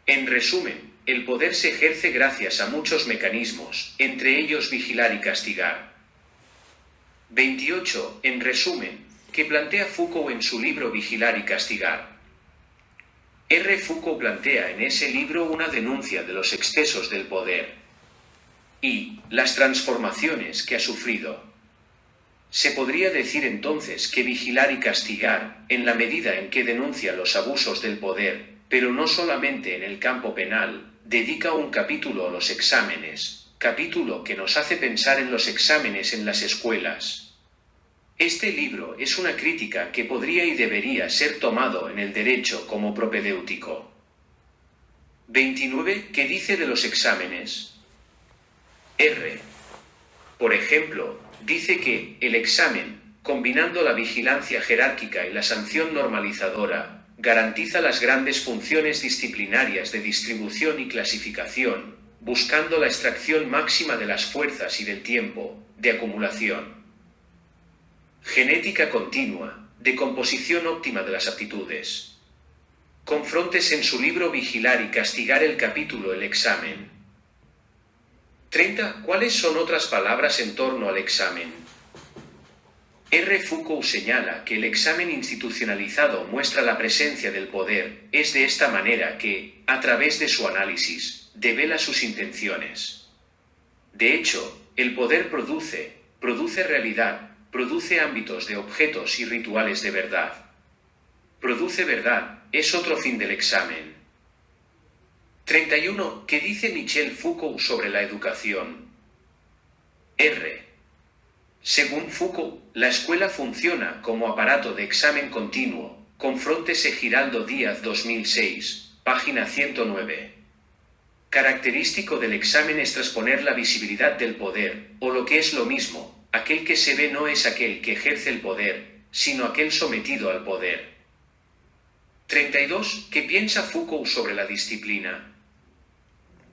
En resumen, el poder se ejerce gracias a muchos mecanismos, entre ellos vigilar y castigar. 28. En resumen, ¿qué plantea Foucault en su libro Vigilar y castigar? R. Foucault plantea en ese libro una denuncia de los excesos del poder y las transformaciones que ha sufrido. Se podría decir entonces que Vigilar y castigar, en la medida en que denuncia los abusos del poder, pero no solamente en el campo penal, dedica un capítulo a los exámenes, capítulo que nos hace pensar en los exámenes en las escuelas. Este libro es una crítica que podría y debería ser tomado en el derecho como propedéutico. 29. ¿Qué dice de los exámenes? R. Por ejemplo, dice que el examen, combinando la vigilancia jerárquica y la sanción normalizadora, garantiza las grandes funciones disciplinarias de distribución y clasificación, buscando la extracción máxima de las fuerzas y del tiempo, de acumulación. Genética continua, de composición óptima de las aptitudes. Confrontes en su libro Vigilar y castigar el capítulo El examen. 30. ¿Cuáles son otras palabras en torno al examen? R. Foucault señala que el examen institucionalizado muestra la presencia del poder, es de esta manera que, a través de su análisis, devela sus intenciones. De hecho, el poder produce realidad, produce ámbitos de objetos y rituales de verdad. Produce verdad, es otro fin del examen. 31. ¿Qué dice Michel Foucault sobre la educación? R. Según Foucault, la escuela funciona como aparato de examen continuo. Confróntese Giraldo Díaz 2006, página 109. Característico del examen es trasponer la visibilidad del poder, o lo que es lo mismo, aquel que se ve no es aquel que ejerce el poder, sino aquel sometido al poder. 32. ¿Qué piensa Foucault sobre la disciplina?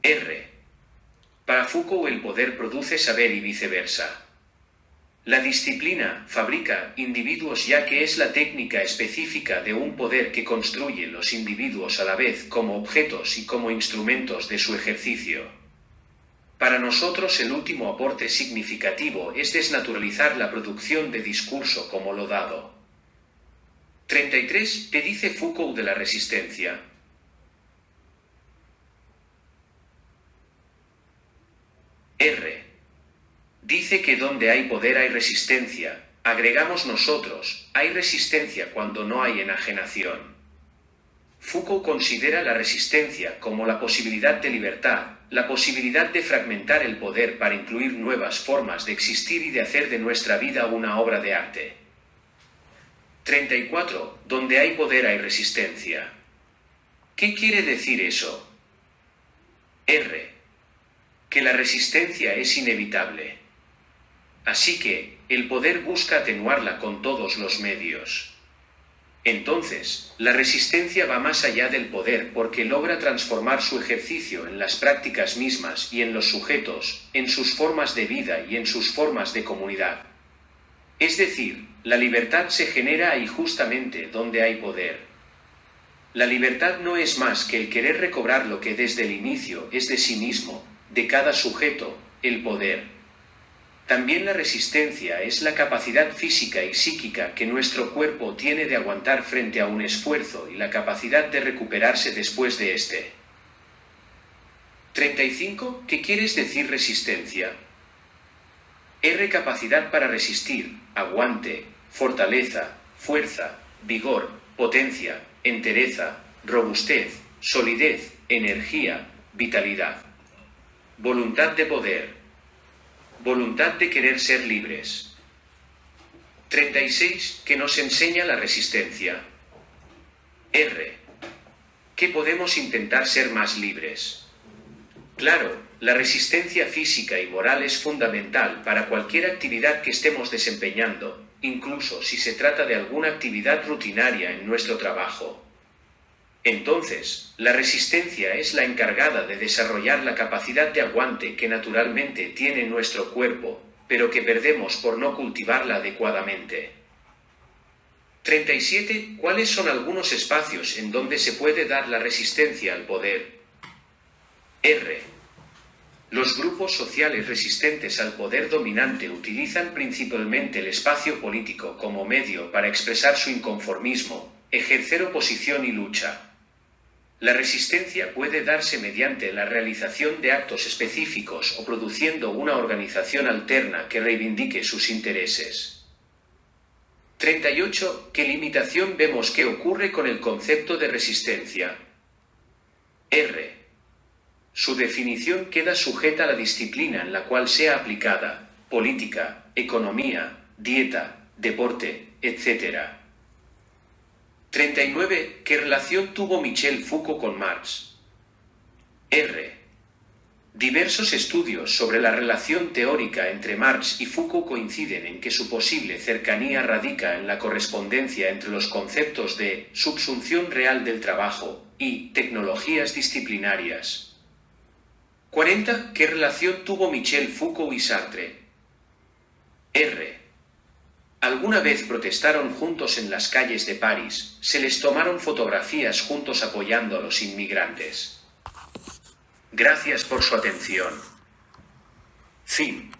R. Para Foucault el poder produce saber y viceversa. La disciplina fabrica individuos ya que es la técnica específica de un poder que construye los individuos a la vez como objetos y como instrumentos de su ejercicio. Para nosotros el último aporte significativo es desnaturalizar la producción de discurso como lo dado. 33. ¿Qué dice Foucault de la resistencia? R. Dice que donde hay poder hay resistencia, agregamos nosotros, hay resistencia cuando no hay enajenación. Foucault considera la resistencia como la posibilidad de libertad, la posibilidad de fragmentar el poder para incluir nuevas formas de existir y de hacer de nuestra vida una obra de arte. 34. Donde hay poder hay resistencia. ¿Qué quiere decir eso? R. Que la resistencia es inevitable. Así que, el poder busca atenuarla con todos los medios. Entonces, la resistencia va más allá del poder porque logra transformar su ejercicio en las prácticas mismas y en los sujetos, en sus formas de vida y en sus formas de comunidad. Es decir, la libertad se genera ahí justamente donde hay poder. La libertad no es más que el querer recobrar lo que desde el inicio es de sí mismo, de cada sujeto, el poder. También la resistencia es la capacidad física y psíquica que nuestro cuerpo tiene de aguantar frente a un esfuerzo y la capacidad de recuperarse después de este. 35. ¿Qué quieres decir resistencia? R. Capacidad para resistir, aguante, fortaleza, fuerza, vigor, potencia, entereza, robustez, solidez, energía, vitalidad. Voluntad de poder. Voluntad de querer ser libres. 36. ¿Qué nos enseña la resistencia? R. ¿Qué podemos intentar ser más libres? Claro, la resistencia física y moral es fundamental para cualquier actividad que estemos desempeñando, incluso si se trata de alguna actividad rutinaria en nuestro trabajo. Entonces, la resistencia es la encargada de desarrollar la capacidad de aguante que naturalmente tiene nuestro cuerpo, pero que perdemos por no cultivarla adecuadamente. 37. ¿Cuáles son algunos espacios en donde se puede dar la resistencia al poder? R. Los grupos sociales resistentes al poder dominante utilizan principalmente el espacio político como medio para expresar su inconformismo, ejercer oposición y lucha. La resistencia puede darse mediante la realización de actos específicos o produciendo una organización alterna que reivindique sus intereses. 38. ¿Qué limitación vemos que ocurre con el concepto de resistencia? R. Su definición queda sujeta a la disciplina en la cual sea aplicada, política, economía, dieta, deporte, etc. 39. ¿Qué relación tuvo Michel Foucault con Marx? R. Diversos estudios sobre la relación teórica entre Marx y Foucault coinciden en que su posible cercanía radica en la correspondencia entre los conceptos de subsunción real del trabajo y tecnologías disciplinarias. 40. ¿Qué relación tuvo Michel Foucault y Sartre? R. Alguna vez protestaron juntos en las calles de París, se les tomaron fotografías juntos apoyando a los inmigrantes. Gracias por su atención. Fin.